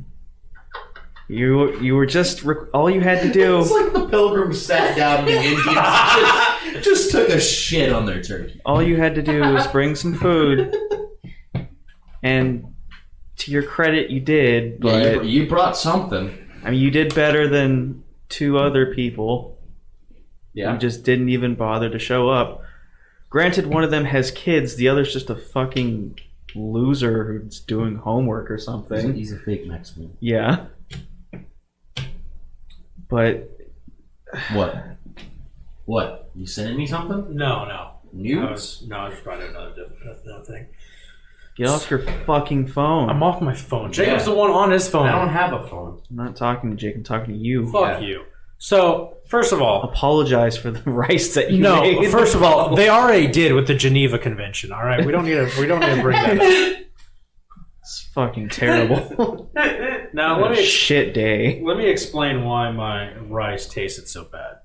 You were just all you had to do. It's like the Pilgrims sat down and the Indians just took a shit on their turkey. All you had to do was bring some food, and to your credit, you did. But Yeah, you brought something. I mean, you did better than 2 other people. Yeah. You just didn't even bother to show up. Granted, one of them has kids. The other's just a fucking loser who's doing homework or something. He's a fake Mexican. Yeah. But What? You sending me something? No. Nudes? I was probably another thing. get off your fucking phone. I'm off my phone. Jacob's the one on his phone. I don't have a phone. I'm not talking to Jake. I'm talking to you. Fuck you. So, first of all, Apologize for the rice that you made. no. First of all, they already did with the Geneva Convention. All right, we don't need to bring that up. It's fucking terrible. Now What a shit day. let me explain why my rice tasted so bad.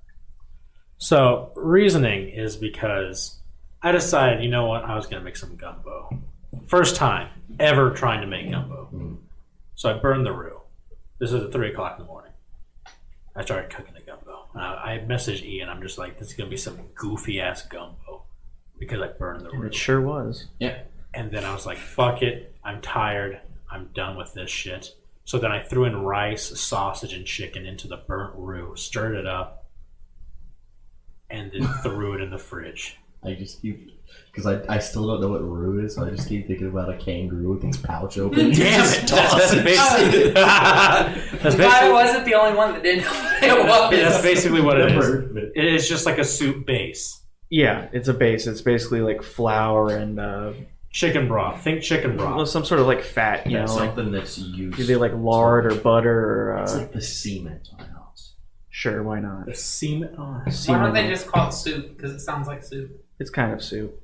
So, reasoning is because I decided, you know what, I was going to make some gumbo. First time ever trying to make gumbo. So I burned the roux. This is at 3 o'clock in the morning. I started cooking the gumbo. I messaged Ian. I'm just like, this is going to be some goofy-ass gumbo because I burned the roux. It sure was. Yeah. And then I was like, fuck it. I'm tired. I'm done with this shit. So then I threw in rice, sausage, and chicken into the burnt roux, stirred it up, and then threw it in the fridge. I just keep... Because I still don't know what roux is, so I just keep thinking about a kangaroo with its pouch open. Damn it! That's basically... that's I basically... wasn't the only one that didn't know what it was. That's basically what it is. Never. It is just like a soup base. Yeah, it's a base. It's basically like flour and Chicken broth. Think chicken broth. some sort of like fat, you know, like something that's used. either like lard or butter or It's like the cement on a house. sure, why not? The semen. Oh, Why don't they just call it soup? Because it sounds like soup. It's kind of soup.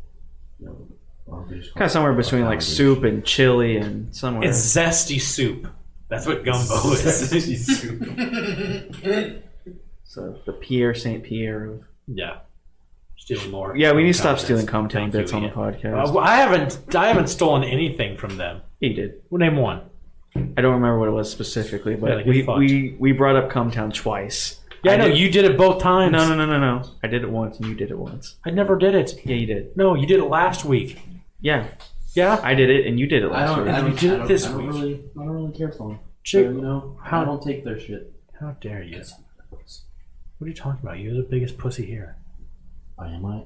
No, well, they just call Kind of it somewhere between like foundation. soup and chili and somewhere. it's zesty soup. That's what gumbo is. So the Pierre St. Pierre of... Yeah. Stealing more. Yeah, we need to stop Confidence. stealing Cometown Thank bits you, on the Ian. podcast. I haven't stolen anything from them. He did. Well, name one. I don't remember what it was specifically, but Yeah, like you fucked. we brought up Cometown twice. Yeah, I know. You did it both times. No. I did it once and you did it once. I never did it. Yeah, you did. No, you did it last week. Yeah, Yeah? I did it and you did it I last don't. week. I don't. You did it I don't, this I don't week. really. I don't really care for them. Chick- So, you know, how- I don't take their shit. How dare you? What are you talking about? You're the biggest pussy here. Am I?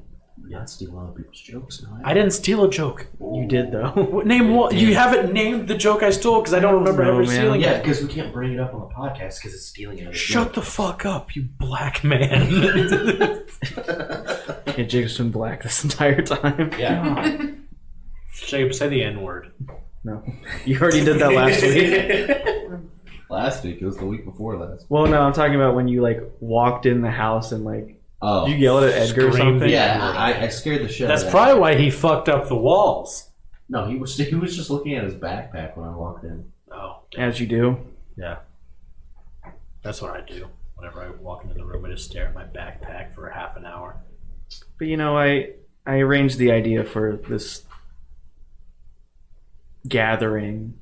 Yeah, not stealing other people's jokes. No, I didn't steal a joke. You did though. Name what? You haven't named the joke I stole because I don't remember know, ever man. stealing Yeah, it. because we can't bring it up on the podcast because it's stealing another Shut joke. the fuck up, you black man. Yeah, Jacob's been black this entire time. Yeah. Jacob, say the N word. No, you already did that last week. Last week. It was the week before last. Well, no, I'm talking about when you like walked in the house and like Oh. you yelled at Edgar or Screamed. something. Yeah, I scared the shit That's out of probably him. why he fucked up the walls. No, he was just looking at his backpack when I walked in. Oh, As you do. yeah. That's what I do. Whenever I walk into the room, I just stare at my backpack for half an hour. But you know, I arranged the idea for this gathering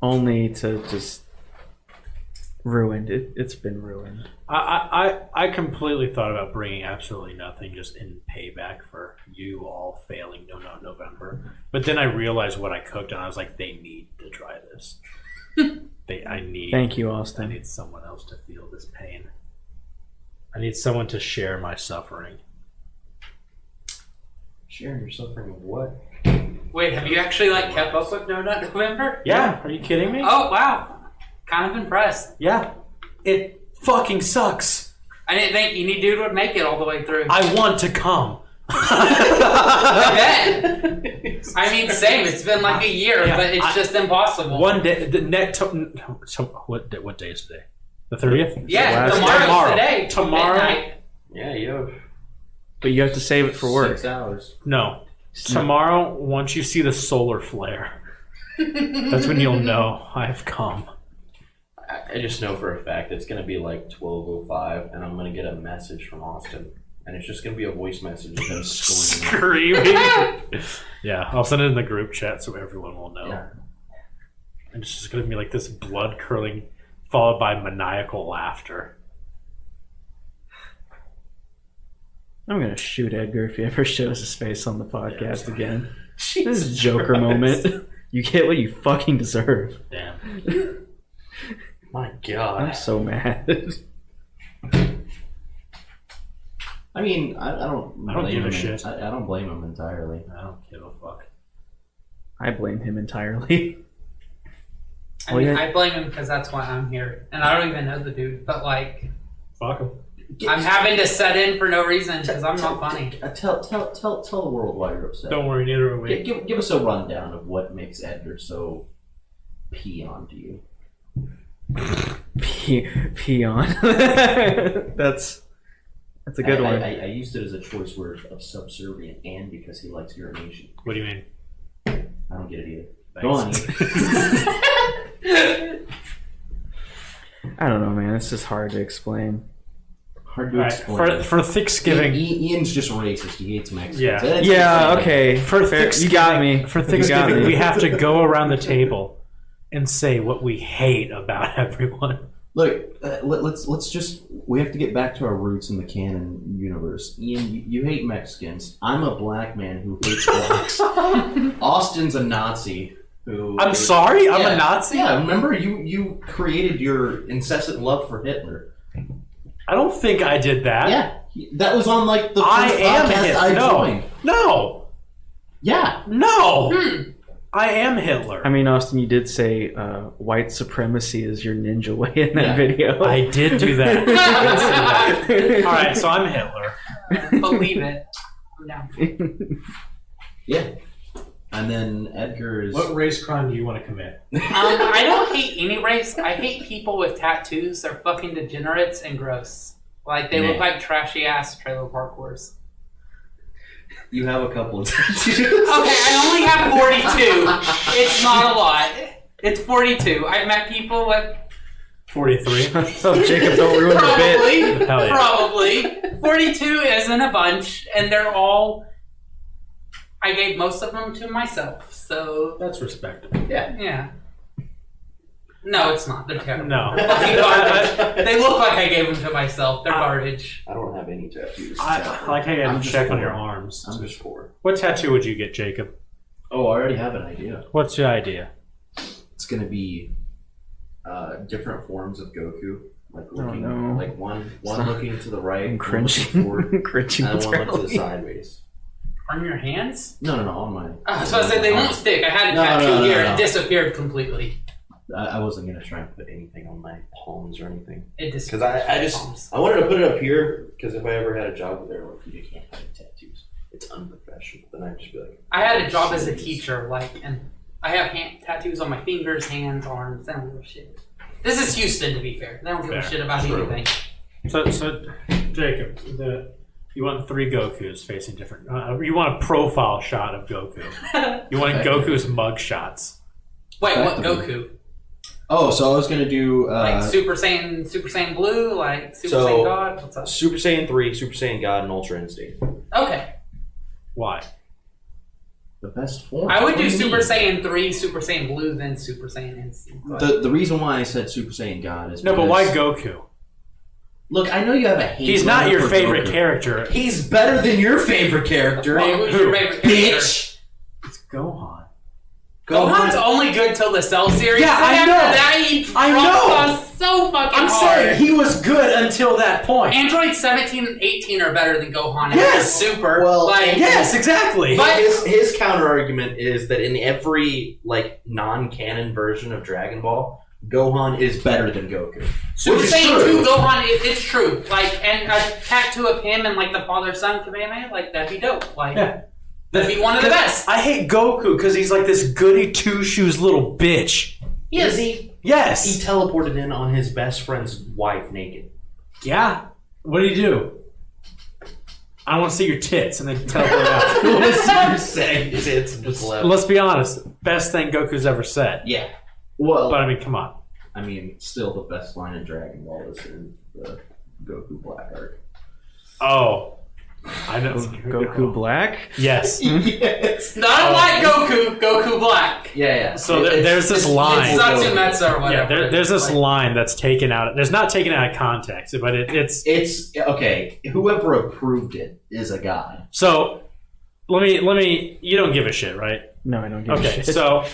only to just ruined it. It's been ruined. I completely thought about bringing absolutely nothing just in payback for you all failing No Nut November. But then I realized what I cooked and I was like, they need to try this. Thank you, I Austin. need someone else to feel this pain. I need someone to share my suffering. Sharing your suffering of what? Wait, have you actually like kept up with No Nut November? Yeah, are you kidding me? Oh wow, kind of impressed. Yeah. It fucking sucks. I didn't think any dude would make it all the way through. I want to come. I bet. I mean, same. It's been like a year, Yeah, but it's just impossible. One day, the next. What day is today? The 30th? Yeah, Tomorrow. tomorrow's today. Tomorrow. Midnight. Yeah, yo. But you have to save it for work. 6 hours. No. Tomorrow, once you see the solar flare, that's when you'll know I've come. I just know for a fact it's gonna be like 12:05, and I'm gonna get a message from Austin, and it's just gonna be a voice message of him screaming. Screaming. Yeah, I'll send it in the group chat so everyone will know. Yeah. And it's just going to be like this blood curdling, followed by maniacal laughter. I'm gonna shoot Edgar if he ever shows his face on the podcast again. This is a Joker moment. You get what you fucking deserve. Damn. My God. I'm so mad. I mean, I don't blame give a him. shit. I don't blame him entirely. I don't give a fuck. I blame him entirely. I mean, I blame him because that's why I'm here, and I don't even know the dude. But like, Fuck him. I'm having to set in for no reason because I'm not funny. Tell the world why you're upset. Don't worry, neither are we. Give us a rundown of what makes Edgar so peon to you. Peon. That's a good one. I used it as a choice word of subservient and because he likes urination. What do you mean? I don't get it either. Thanks. Go on. I don't know, man. It's just hard to explain. Hard to All right, explain. for Thiccsgiving. Ian's just racist. He hates Mexicans. Yeah. That's Yeah, fine. okay. For Fair. Thiccsgiving, You got me. For You got Thiccsgiving, me. we have to go around the table and say what we hate about everyone. Look, let's just. We have to get back to our roots in the canon universe. Ian, you hate Mexicans. I'm a black man who hates blacks. Austin's a Nazi. I'm sorry? I'm Yeah. a Nazi? Yeah, remember you created your incessant love for Hitler. I don't think I did that. Yeah, that was on like the first I am podcast Hitler. I No. joined. No. Yeah, No. I am Hitler. I mean, Austin, you did say white supremacy is your ninja way in that Yeah. video. I did do that. I did say that. All right, so I'm Hitler. Believe it. I'm down. yeah. And then Edgar is. What race crime do you want to commit? I don't hate any race. I hate people with tattoos. They're fucking degenerates and gross. Like they look like trashy ass trailer park whores. You have a couple of tattoos. Okay, I only have 42. It's not a lot. It's 42. I've met people with 43. Oh, Jacob, don't ruin the bit. Hell yeah. probably 42 isn't a bunch, and they're all. I gave most of them to myself, so That's respectable. yeah. No, it's not. They're terrible. No. Fucking garbage. They look like I gave them to myself. They're garbage. I don't have any tattoos. I like how you had I'm to just check on poor. your arms. I'm just poor. What tattoo would you get, Jacob? Oh, I already have an idea. What's your idea? It's gonna be different forms of Goku. Like looking, no. like one looking to the right, I'm one cringing. looking forward, Cringing and one looking to the internally. sideways. On your hands? No, on my. So I said they won't stick. I had a No, tattoo no, here and no. it disappeared completely. I wasn't gonna try and put any. Anything on my palms or anything. It Because disappeared. I wanted to put it up here because if I ever had a job there, like you can't have tattoos. It's unprofessional. Then I'd just be like. I had a job as a teacher, and I have tattoos on my fingers, hands, arms. They don't give a shit. This is Houston, to be fair. They don't give a Fair. shit about True. anything. So Jacob, you want 3 Gokus facing different. You want a profile shot of Goku. You want Goku's mug shots. Wait, what Effectively. Goku? Oh, so I was gonna do. Like Super Saiyan Blue, like Super So- Saiyan God? What's up? Super Saiyan 3, Super Saiyan God, and Ultra Instinct. Okay. Why? the best form. I would What do you Super mean? Saiyan 3, Super Saiyan Blue, then Super Saiyan Instinct. The reason why I said Super Saiyan God is No, but because- why Goku? Look, I know you have a hate. He's not letter your for favorite Goku. character. He's better than your favorite character. Wait, who's your favorite character? Bitch. It's Gohan. Gohan's only good till the Cell series. Yeah, I after know. that, he dropped off so fucking I'm hard. saying he was good until that point. Android 17 and 18 are better than Gohan. Yes! Super. Well, Yes, exactly. But- his counter argument is that in every non-canon version of Dragon Ball, Gohan is better than Goku. Super Which is Saiyan true. 2 Gohan, it's true. And a tattoo of him and the father-son Kamehameha, that'd be dope. Yeah. That'd be one of the best. I hate Goku because he's like this goody two-shoes little bitch. Yes. He Yes. teleported in on his best friend's wife naked. Yeah. What did he do? I want to see your tits, and then teleport out. You're saying it's just left. Let's be honest. Best thing Goku's ever said. Yeah. Well, But I mean, come on. I mean, still the best line in Dragon Ball is in the Goku Black arc. Oh, I know. Goku Black? Yes. Yes. Not like Goku Black. Yeah. So there's this line. It's Satsumetsu or whatever. Yeah, there's this line that's taken out. There's not taken out of context, but it's okay. Whoever approved it is a guy. so. Let me. You don't give a shit, right? No, I don't give a Okay, shit. so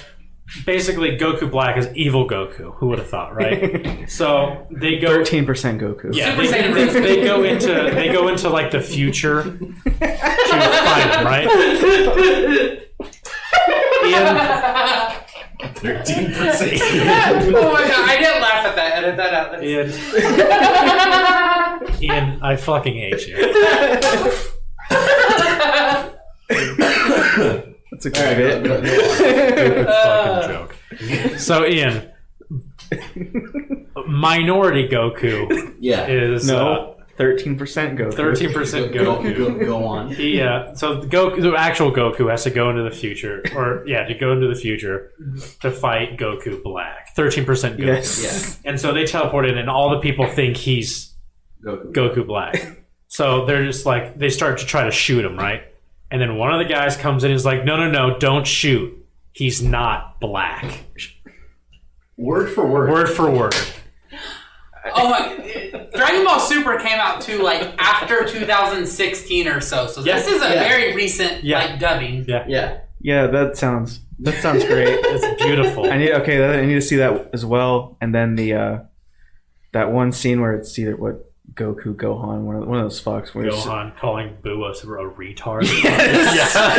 basically, Goku Black is evil Goku. Who would have thought, right? So they go 13% Goku. Yeah, Super Saiyan Rose. they go into like the future to fight him, right? Ian, 13%. Oh my god, I didn't laugh at that. Edit that out. Ian, I fucking hate you. That's a good bit. Stupid fucking joke. So Ian, minority Goku Yeah. is No, 13% Goku. 13% Goku. Go on. He so the actual Goku has to go into the future, to go into the future to fight Goku Black. 13% Goku. Yes. And so they teleport in, and all the people think he's Goku Black. So they're just like, they start to try to shoot him, right? And then one of the guys comes in and is like, no, don't shoot. He's not black. Word for word. Word for word. Oh my! Dragon Ball Super came out too after 2016 or so. So this is a very recent dubbing. Yeah. Yeah, that sounds great. It's beautiful. I need to see that as well. And then the that one scene where it's either Goku, Gohan, one of those fucks. Where Gohan calling Boo a retard. Yes. Does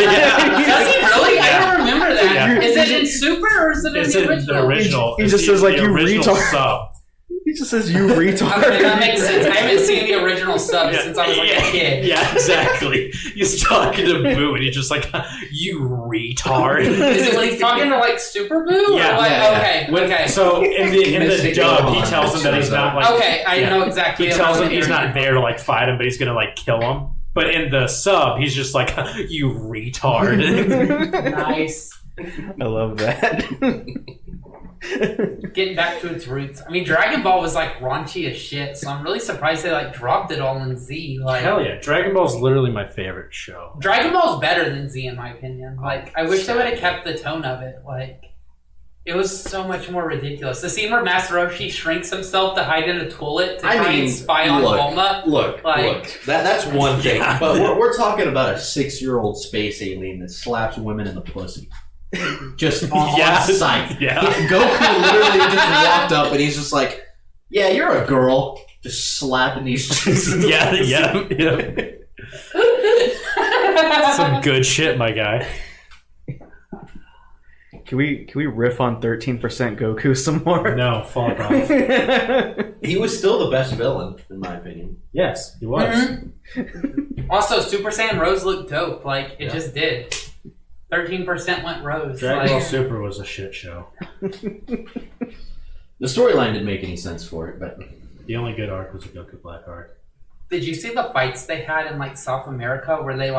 he really? I don't remember that. Yeah. Is it in Super or is it in It's the in original? the original. He It's just the- says, like, the you original retard. Sub. He just says, "You retard." Okay, that makes sense. I haven't seen the original sub since I was a kid. Yeah, exactly. He's talking to Boo, and he's just like, "You retard." Is it when he's talking to Super Boo? Yeah, Or what? yeah. Okay. So in the Mystic dub, he Gohan tells him that he's not like. Okay, I know exactly. He tells him he's not there to fight him, but he's gonna kill him. But in the sub, he's just like, "You retard." Nice. I love that. Getting back to its roots. I mean, Dragon Ball was raunchy as shit, so I'm really surprised they dropped it all in Z. Hell yeah, Dragon Ball's literally my favorite show. Dragon Ball's better than Z in my opinion. I wish they would have kept the tone of it. It was so much more ridiculous. The scene where Master Roshi shrinks himself to hide in a toilet to try and spy on Bulma. Look. That's one thing. Yeah. But we're talking about a 6-year-old space alien that slaps women in the pussy. Just on sight. Yeah. Goku literally just walked up and he's just like, "Yeah, you're a girl." Just slapping these chicks. Yeah. Some good shit, my guy. Can we riff on 13% Goku some more? No, fuck off. He was still the best villain, in my opinion. Yes, he was. Mm-hmm. Also, Super Saiyan Rose looked dope. It just did. 13% went Rose. Dragon Ball Super was a shit show. The storyline didn't make any sense for it, but The only good arc was the Goku Black arc. Did you see the fights they had in South America where they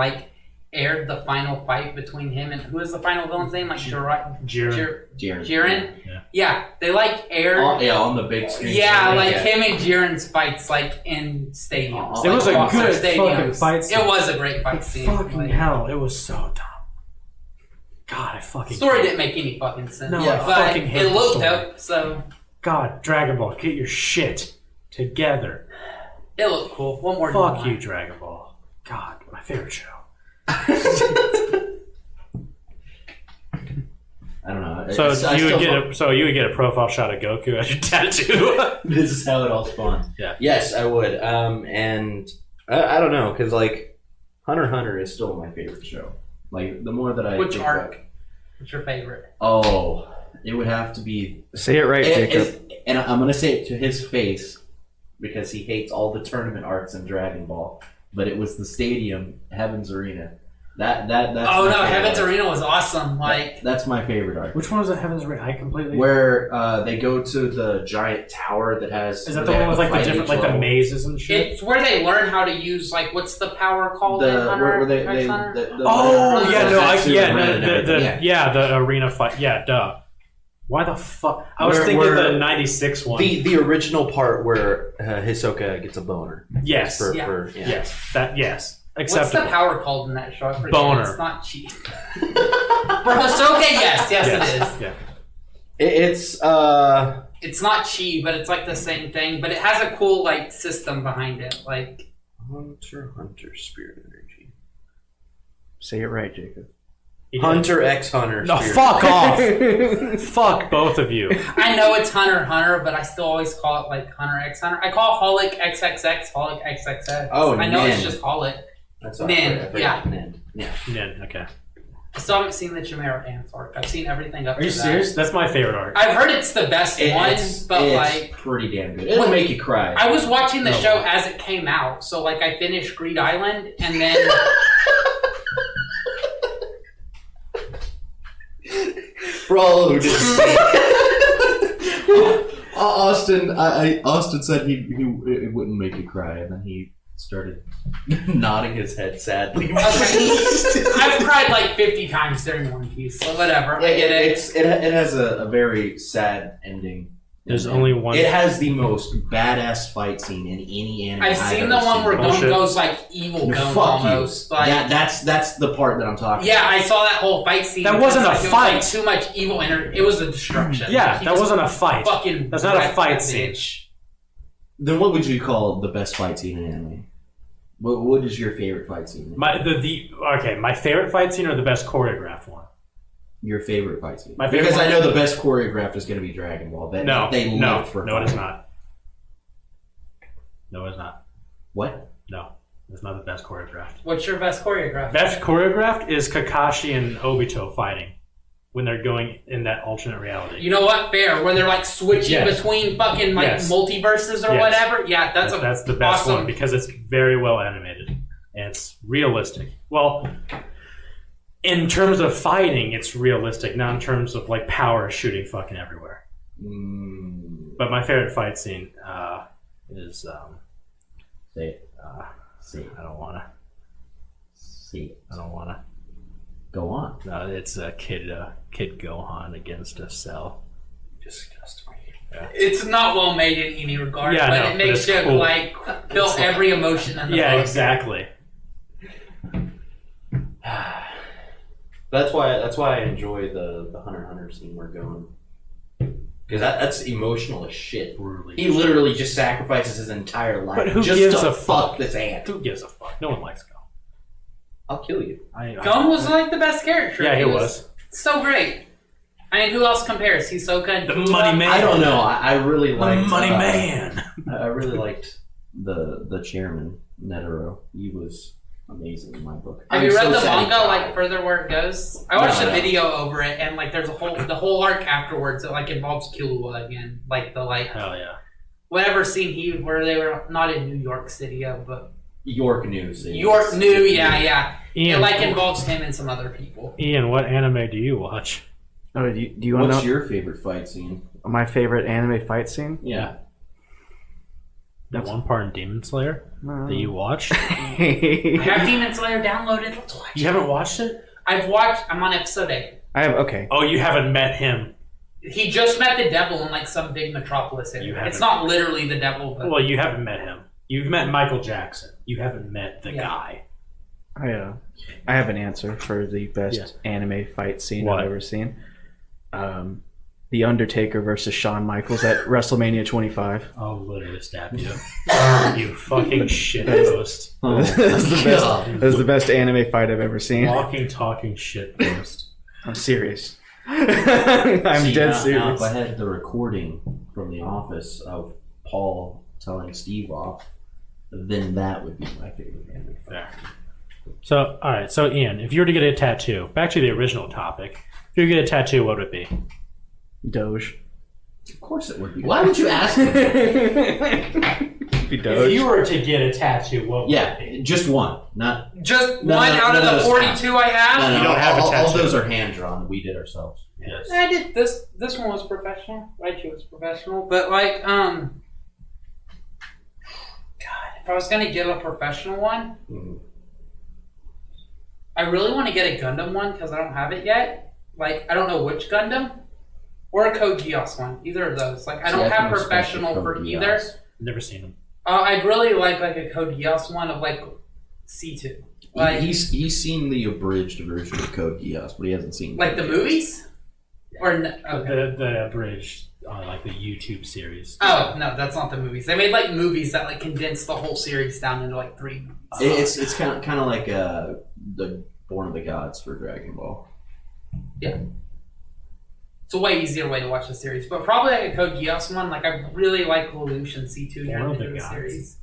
aired the final fight between him and who is the final villain's name? Jiren. Jiren? Yeah, they aired. on the big screen. Yeah, him and Jiren's fights in stadiums. It was a boxer good fucking fight scene. It was a great fight scene. Fucking hell, it was so dumb. God, I fucking story hate didn't make any fucking sense. No, Yeah, I but fucking hate it looked the story. dope, so God, Dragon Ball, get your shit together. it looked cool. One more. Fuck you, Dragon Ball. God, my favorite show. I I don't know. So you would get a profile shot of Goku as your tattoo. This is how it all spawned. Yeah. Yes, I would. And I don't know, because like Hunter x Hunter is still my favorite show. Like the more that I Which think arc? back- What's your favorite? Oh, it would have to be. Say it right, Jacob. And I'm gonna say it to his face because he hates all the tournament arcs in Dragon Ball. But it was the stadium, Heaven's Arena. That's Oh my no, favorite Heaven's arc. Arena was awesome. Like That's my favorite arc. Which one was the Heaven's Ring? I completely. Where they go to the giant tower that has. Is that the one with like the different, like the mazes and shit? it's where they learn how to use like what's the power called in Hunter where they, x Hunter? The arena fight. Yeah, duh. Why the fuck? I was thinking the '96 one. The original part where Hisoka gets a boner. Yes. Yeah. Yes. What's Acceptable. the power called in that show? I forget. Boner. It's not cheap. For Hisoka, yes, it is. Yeah. It's It's not chi, but it's like the same thing. But it has a cool like system behind it. Like Hunter spirit energy. Say it right, Jacob. Hunter x Hunter. No, spirit. fuck off. Fuck both of you. I know it's Hunter x Hunter, but I still always call it like Hunter x Hunter. I call Holic XXX Holic XXX. Oh, I know Nin. it's just Holic. That's what Nin, I forgot. yeah. Nin. Yeah. Yeah, okay. I still haven't seen the Chimera Dance arc. I've seen everything up Are you to that. serious? That's my favorite arc. I've heard it's the best one, but it's like pretty damn good. It'll make you cry. I was watching the No. show as it came out, so like I finished Greed Island and then For all who didn't see. Austin said it wouldn't make you cry, and then he started nodding his head sadly. okay, I've cried like 50 times during One Piece, so whatever. I get it. It has a very sad ending. There's only one. It has the most badass fight scene in any anime. I've seen the ever one seen. where Gon Bullshit. goes like evil No, Gon fuck almost. you. Like, That's the part that I'm talking yeah, I saw that whole fight scene. That because, wasn't a like, fight. It was, like, too much evil energy. It was a destruction. Yeah, He that just wasn't a fight. Fucking That's not a wrecked fight that scene. bitch. Then what would you call the best fight scene in anime? What is your favorite fight scene? My favorite fight scene or the best choreographed one? Your favorite fight scene? My favorite Because one- I know the best choreographed is going to be Dragon Ball. They No, lived for it is fighting. not. No, it's not. What? No, it's not the best choreographed. What's your best choreograph? Best choreographed is Kakashi and Obito fighting when they're going in that alternate reality. You know what? Fair. When they're like switching Yes. between fucking like Yes. multiverses or Yes. whatever. Yeah, that's the best awesome. one because it's very well animated and it's realistic. Well, in terms of fighting, it's realistic, not in terms of like power shooting fucking everywhere. But my favorite fight scene is Say it. Say it. I don't wanna. Say it. I don't wanna. Go on. No, it's a Kid Gohan against a Cell. Disgusting. It's not well made in any regard, Yeah, but no, it makes but it's you cool. like feel It's like- every emotion in the Yeah, book. exactly. That's why I enjoy the Hunter x Hunter scene we're going. Because that's emotional as shit. Brutally. He literally just sacrifices his entire life But who just gives to a fuck? this ant. Who gives a fuck? No one likes Go. I'll kill you. Gon was like the best character. Yeah, he was. so great. I mean, who else compares? Hisoka and The Pumbaa? money man. I don't know. I really liked man. I really liked the chairman Netero. He was amazing in my book. Have I'm you read so the sad he manga, like died. further where it goes? I watched No, a no. video over it, and like there's the whole arc afterwards that like involves Killua again, like the like Hell yeah. whatever scene where they were not in New York City, but York News. York New, yeah. Ian, It like involves him and some other people. Ian, what anime do you watch? Oh, do you want to What's know your favorite fight scene? my favorite anime fight scene? Yeah. That one part in Demon Slayer that you watched? I have Demon Slayer downloaded. Let's watch You haven't watched it? I'm on episode 8. I have okay. Oh, you haven't met him. He just met the devil in like some big metropolis area. You haven't. It's not literally the devil, but Well, you haven't met him. You've met Michael Jackson. You haven't met the Yeah. guy. I have an answer for the best anime fight scene What? I've ever seen. The Undertaker versus Shawn Michaels at WrestleMania 25. I'll literally stab you. You fucking shit post. That's the best. That's the best anime fight I've ever seen. Walking, talking shit post. I'm serious. I'm See, dead now, serious. if I had the recording from the office of Paul telling Steve off, then that would be my favorite memory. Fair. So, all right. So, Ian, if you were to get a tattoo, back to the original topic, if you were to get a tattoo, what would it be? Doge. Of course it would be. Why would you ask me? Be Doge. If you were to get a tattoo, what would it Yeah, be? just one. Not Just No, one no, out none of of the those 42 I have. no, You don't have a all tattoo. those are hand drawn. We did ourselves. Yes. I did this. This one was professional. Raichu was professional, but like, God, if I was gonna get a professional one, I really want to get a Gundam one because I don't have it yet. Like, I don't know which Gundam, or a Code Geass one. Either of those. Like, I don't have professional for either. Never seen them. I'd really like a Code Geass one of like C2. Like, He's seen the abridged version of Code Geass, but he hasn't seen like the Code Geass. movies, or no, okay. The abridged on like the YouTube series. Oh no, that's not the movies. They made like movies that like condensed the whole series down into like 3 movies. It's kind of like the Born of the Gods for Dragon Ball. Yeah. It's a way easier way to watch the series, but probably like a Code Geass one. Like, I really like Lelouch and C2 Born of the in the Gods. series.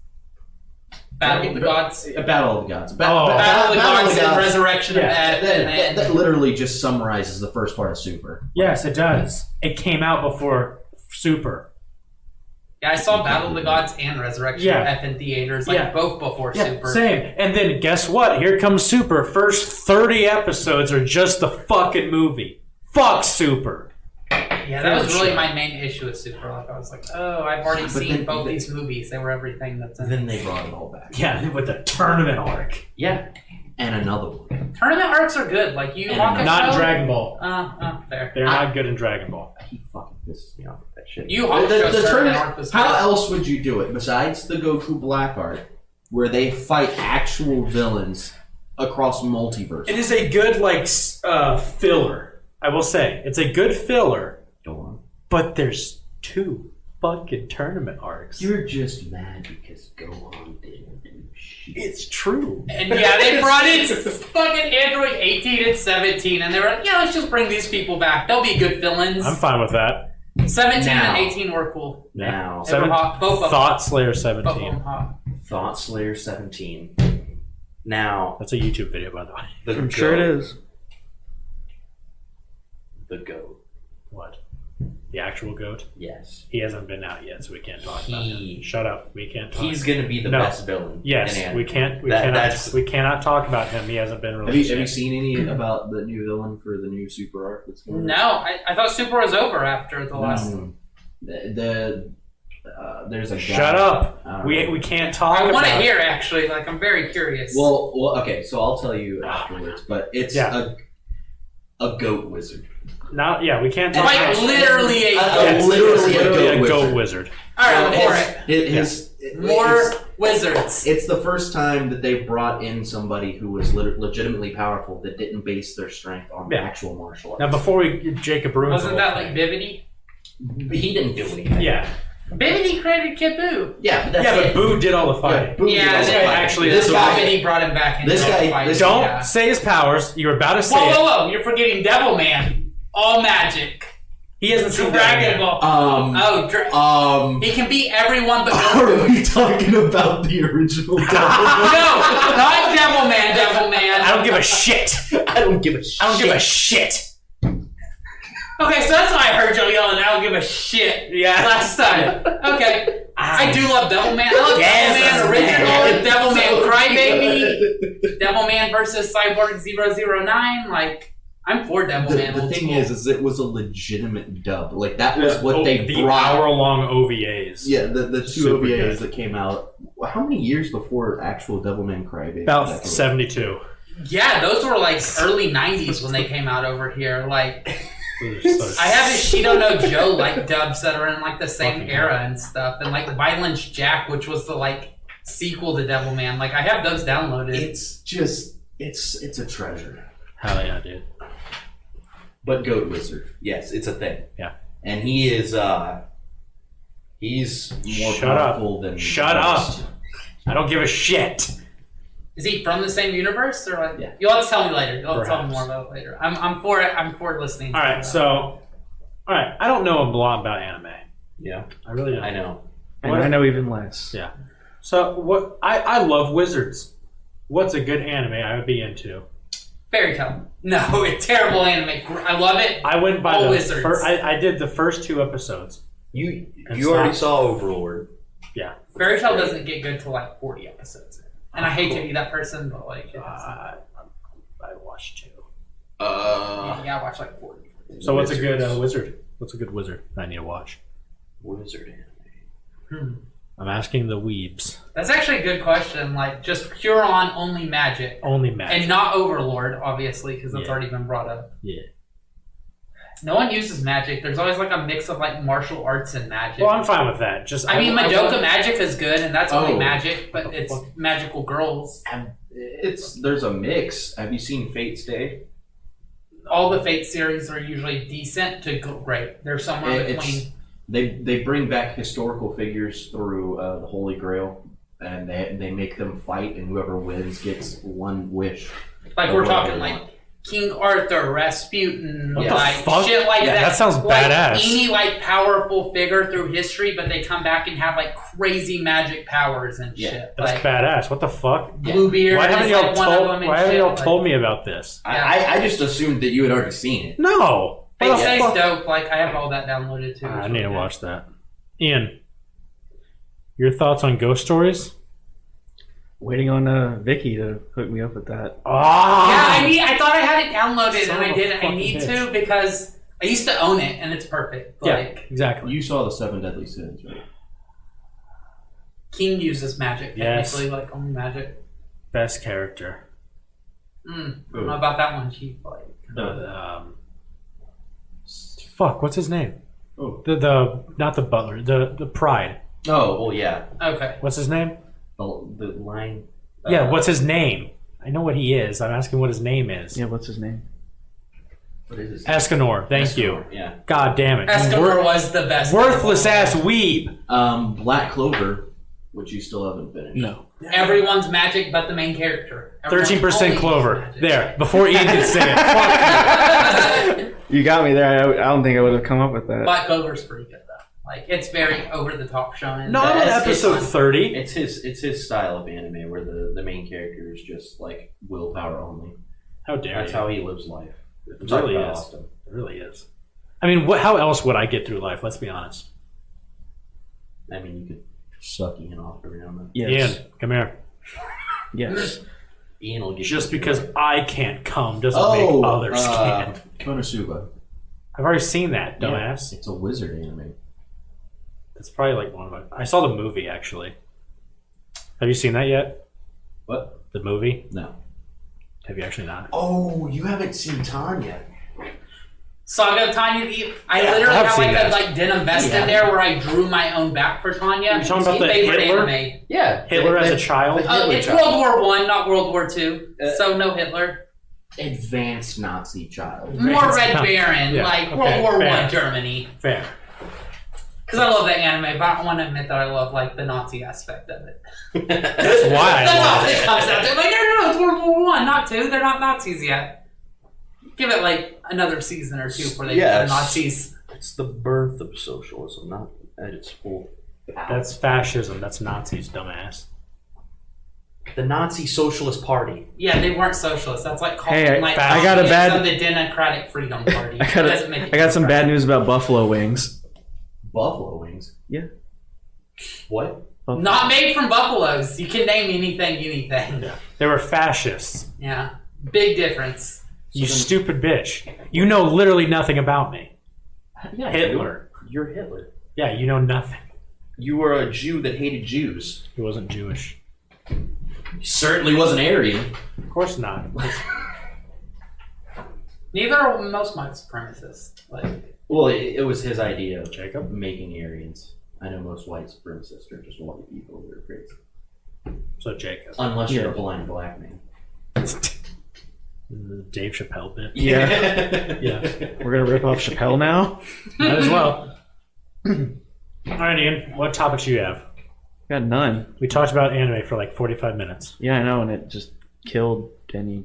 Battle of the Gods. Battle of the Gods. Battle of the Gods and Resurrection of Yeah. Ed. That, that literally just summarizes the first part of Super. Yes, it does. It came out before Super. Yeah, I saw Battle of the Gods and Resurrection Yeah. of F in theaters, like Yeah. both before Super. Same. And then guess what? Here comes Super. First 30 episodes are just the fucking movie. Fuck Super. Yeah, that was really Sure. my main issue with Super. Like, I was like, oh, I've already But seen then- both these movies. They were everything that's in Then they brought it all back. Yeah, with the tournament arc. Yeah. And another one. Tournament arcs are good. Like, you And Hawk Not in Dragon Ball. Fair. They're not good in Dragon Ball. He fucking pisses me off with that shit. You Hawk the tournament tournament, arc was how good. else would you do it besides the Goku Black Art, where they fight actual villains across multiverses? It is a good, like, filler. I will say. It's a good filler, Go on. but there's 2 fucking tournament arcs. You're just mad because Gohan didn't do shit. It's true. And yeah, they brought in fucking Android 18 and 17, and they were like, yeah, let's just bring these people back. They'll be good villains. I'm fine with that. 17 Now. and 18 were cool. Now, They were hot. Both of them. Thought Slayer Both of them 17. hot. Thought Slayer 17. Now, That's a YouTube video, by the way. the I'm sure it goat. is. The goat. What? The actual goat? Yes. He hasn't been out yet, so we can't talk about He- him. Shut up. We can't talk. He's going to be the No. best villain. Yes, in we anime. can't. We That- cannot. that's- We cannot talk about him. He hasn't been have released. you yet. seen any about the new villain for the new Super Arc that's coming? No, I thought Super was over after the last. There's a guy. Shut up. I don't We know. can't talk. I want to about hear, actually. Like, I'm very curious. Well, okay, so I'll tell you afterwards, but it's Yeah. a goat wizard. Now, yeah, we can't talk. Like, about literally a Yes, goat. literally a literally goat a goat wizard. wizard. Alright, I'm for it. More It's, wizards. it's the first time that they brought in somebody who was legitimately powerful that didn't base their strength on Yeah. actual martial arts. Now, before we Jacob ruins Wasn't the that whole like thing. Bibidi? He didn't do anything. Yeah, Bibidi created Kid Buu. Yeah, but that's yeah, but it. Boo did all the fighting. Boo did Yeah, all this the guy fighting. actually- this guy, Bibidi brought him back in. this the guy- fight. this- Don't Yeah. say his powers. You were about to say Whoa, it. whoa, whoa! You're forgetting Devil Man. All magic. He hasn't seen that Dragon yet. Ball. He can beat everyone but are we talking about the original Devil Man? no, not Devil Man. Devil Man. I don't give a shit. I don't give a shit. I don't give a shit. Okay, so that's why I heard Joe yelling. I don't give a shit. Yeah. Last time. Okay. I do love Devil Man. I love Yes, Devil Man man. original. Devil Man Crybaby. Devil Man versus Cyborg 009. Like, I'm for Devil Man. The old thing school. is it was a legitimate dub. Like that was what they the brought. hour-long OVAs. Yeah, the two Super OVAs good. that came out. How many years before actual Devilman Crybaby? About 72. Yeah, those were like early 90s when they came out over here. Like, So- I have a Shido no Joe like dubs that are in like the same Fucking era and stuff, and like Violence Jack, which was the like sequel to Devilman. Like, I have those downloaded. It's just it's a treasure. Hell yeah, dude. But Goat Wizard, Yes, it's a thing. Yeah. And he is, he's more Shut up. powerful than Shut most. up. I don't give a shit. Is he from the same universe, or like? Yeah. You'll have to tell me later. You'll have to tell me Perhaps. more about it later. I'm for it. I'm for listening. All right, so I don't know a lot about anime. Yeah, I really don't. I know. And I know even less. Yeah. So what? I love wizards. What's a good anime I would be into? Fairy Tale. No, it's terrible anime. I love it. I went by All the wizards. I did the first 2 episodes. You It's already not- saw Overlord. Yeah. Fairy Tale doesn't get good till like 40 episodes. And I hate to be that person, but like, I watched 2. yeah, I watch like 40. So what's a good wizard? What's a good wizard I need to watch? Wizard anime? I'm asking the weebs. That's actually a good question. Like, just pure on only magic. Only magic. And not Overlord, obviously, because that's Yeah. already been brought up. Yeah. No one uses magic. There's always like a mix of like martial arts and magic. Well, I'm fine with that. Just I mean, Madoka Magic is good, and that's only Oh. magic, but it's magical girls. There's a mix. Have you seen Fate's Day? All the Fate series are usually decent to great. They're somewhere It's- between. They bring back historical figures through the Holy Grail, and they make them fight, and whoever wins gets one wish. Like, Or we're whatever talking they like want. King Arthur, Rasputin, What the like fuck? shit like Yeah, that. that sounds like, badass. Any like powerful figure through history, but they come back and have like crazy magic powers and Yeah, shit. That's Like badass. What the fuck? Bluebeard Why haven't is y'all like one of told? them. And Why haven't shit. y'all Like, told me about this? I just assumed that you had already seen it. No. Fate What the Stay's fuck? dope. Like, I have all that downloaded too. I It's need to really watch that. Ian, your thoughts on ghost stories? Waiting on Vicky to hook me up with that. good. Ah. Yeah, I thought I had it downloaded Son and I of a didn't. I fucking need bitch. to because I used to own it and it's perfect. Yeah, Like, exactly. You saw the 7 Deadly Sins, right? King uses magic Yes. technically, like only magic. Best character. I don't know about that one, Chief. Like, Fuck. What's his name? Oh. The not the butler. The pride. Oh, Well, yeah. okay. What's his name? The line. Yeah. What's his name? I know what he is. I'm asking what his name is. Yeah, what's his name? What is his Escanor. Thank you. Yeah. God damn it. Escanor was the best. Worthless ass weeb. Black Clover, which you still haven't finished. No. Everyone's magic but the main character. Everyone's 13% only Clover. magic. There. Before Ian can say it. Fuck You got me there. I don't think I would have come up with that. Black Clover's pretty good though. Like, it's very over the top shonen. No, I'm on It's episode fun. 30. It's his style of anime where the main character is just like Willpower only. How dare that's you? how he lives life. It really is. It really is. I mean, how else would I get through life? Let's be honest. I mean, you could suck Ian off every now and then. Yes. Ian, come here. Yes. Ian will get Just you because through it. I can't come doesn't make others can't. Konosuba. I've already seen that, dumbass. It's a wizard anime. That's probably like one of my. I saw the movie actually. Have you seen that yet? What? The movie? No. Have you actually not? Oh, you haven't seen Tanya. Saga of Tanya. I Yeah, literally I have have seen like a that. like denim vest in there where I drew my own back for Tanya. You're talking about It's my the favorite Hitler? anime. Yeah, Hitler as a child? Hitler It's child. World War One, not World War Two. So no Hitler. Advanced Nazi child. More Red Baron, Yeah, like okay, World War fair. One Germany. Fair. Because I love that anime, but I don't want to admit that I love like the Nazi aspect of it. That's why I That's all love it it. comes out to. Like, no, it's World War One, not two. They're not Nazis yet. Give it like another season or two before they become Yes. Nazis. It's the birth of socialism, not at its full power. That's fascism. That's Nazis, dumbass. The Nazi Socialist Party. Yeah, they weren't socialists. That's like calling Hey, like I got a communists bad- of the Democratic Freedom Party. I got some bad news about buffalo wings. Buffalo wings. What? Not made from buffaloes. You can name anything. Yeah. They were fascists. Yeah, big difference. You stupid bitch. You know literally nothing about me. Yeah, Hitler. You're Hitler. Yeah, you know nothing. You were a Jew that hated Jews. He wasn't Jewish. He certainly wasn't Aryan. Of course not. Neither are most white supremacists. Like, Well, it was his idea of Jacob? making Aryans. I know most white supremacists are just white people that are crazy. So Jacob. Unless you're Yeah. a blind black man. The Dave Chappelle bit. Yeah. Yeah. We're gonna rip off Chappelle now. Might as well. All right, Ian. What topics do you have? Got none. We talked about anime for like 45 minutes. Yeah, I know, and it just killed any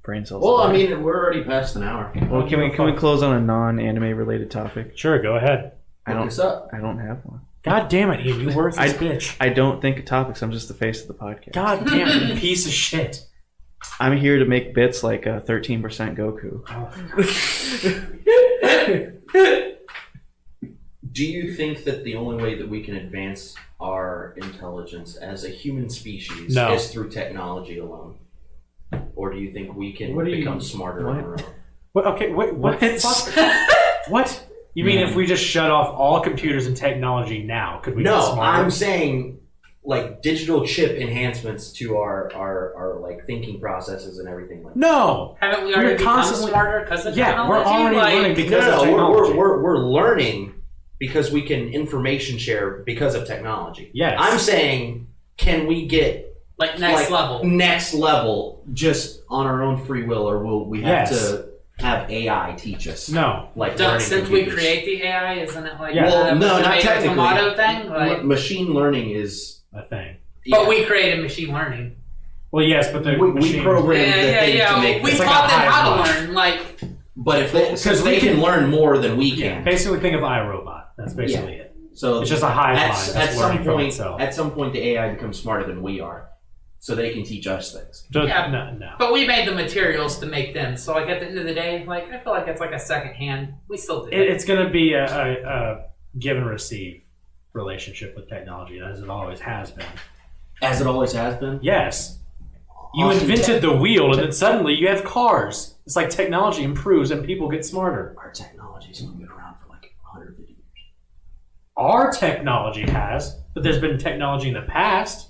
brain cells. Well, I mean, we're already past an hour. Well, can we close on a non-anime related topic? Sure, go ahead. I Look us up. don't have one. God damn it, Ian, you worthless bitch. I don't think of topics. I'm just the face of the podcast. God damn it, you piece of shit. I'm here to make bits like 13% Goku. Do you think that the only way that we can advance our intelligence as a human species No. is through technology alone? Or do you think we can What do you- become smarter on our own? What? Okay, what the fuck? What? You mean if we just shut off all computers and technology now, could we get No, smarter? I'm saying like digital chip enhancements to our like thinking processes and everything like that. No! Haven't we We're already become constantly- smarter because of Yeah, we're technology? already learning because of No, technology. we're learning because we can information share because of technology. Yes. I'm saying, can we get like next level. next level just on our own free will, or will we have Yes. to have AI teach us? No. Like Don't, learning since we computers? create the AI, isn't it like Yeah. Well, no, not tomato, technically. tomato thing? Like, Machine learning is. A thing. but we created machine learning. Well, yes, but the we machines- programmed the thing to make. We It's like taught a them how hive to mind. learn. Like, But if they, Because since we they can can- learn more than we Yeah, can, basically think of iRobot. That's basically it. so It's just a hive mind at that's some learning from point, itself. at some point, the AI becomes smarter than we are, so they can teach us things. Just, Yeah. No. but we made the materials to make them. So like at the end of the day, like I feel like it's like a second hand. We still do it. It's going to be a give and receive relationship with technology, as it always has been. As it always has been. Yes. You Awesome. invented the wheel, and then suddenly you have cars. It's like technology improves and people get smarter. Our technology's only been around for like 150 years. Our technology has, but there's been technology in the past.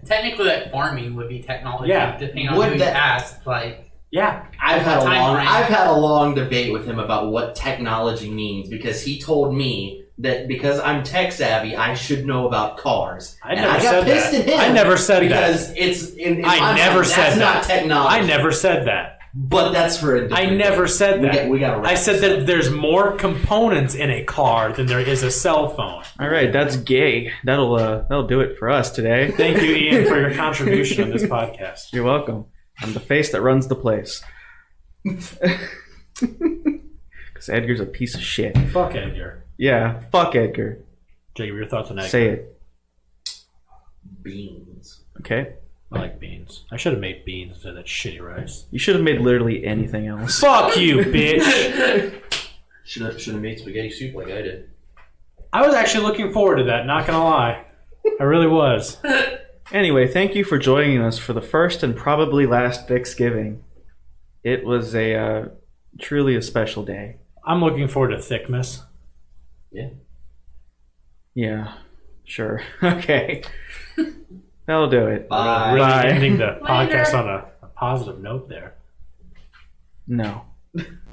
Technically, like farming would be technology, Yeah. depending on Would who you that- asked. Like, Yeah. I've had a Time long frame. I've had a long debate with him about what technology means, because he told me that because I'm tech savvy, I should know about cars. I And never got said pissed that. at him I never said because that. it's in I my never mind, said that's that. not technology. I never said that. But that's for a I different never day. said that. We got I said that there's more components in a car than there is a cell phone. All right, that's gay. That'll do it for us today. Thank you, Ian, for your contribution on this podcast. You're welcome. I'm the face that runs the place. Because Edgar's a piece of shit. Fuck Edgar. Yeah, fuck Edgar. Jacob, your thoughts on Edgar? Say it. beans. Okay. I like beans. I should have made beans instead of that shitty rice. You should have made literally anything else. Fuck you, bitch. Should have made spaghetti soup like I did. I was actually looking forward to that, not gonna lie. I really was. Anyway, thank you for joining us for the first and probably last Thiccsgiving. It was a truly a special day. I'm looking forward to Thickmas. Yeah, sure. Okay. That'll do it. Bye. Really Bye. ending the podcast Later. on a positive note there. No.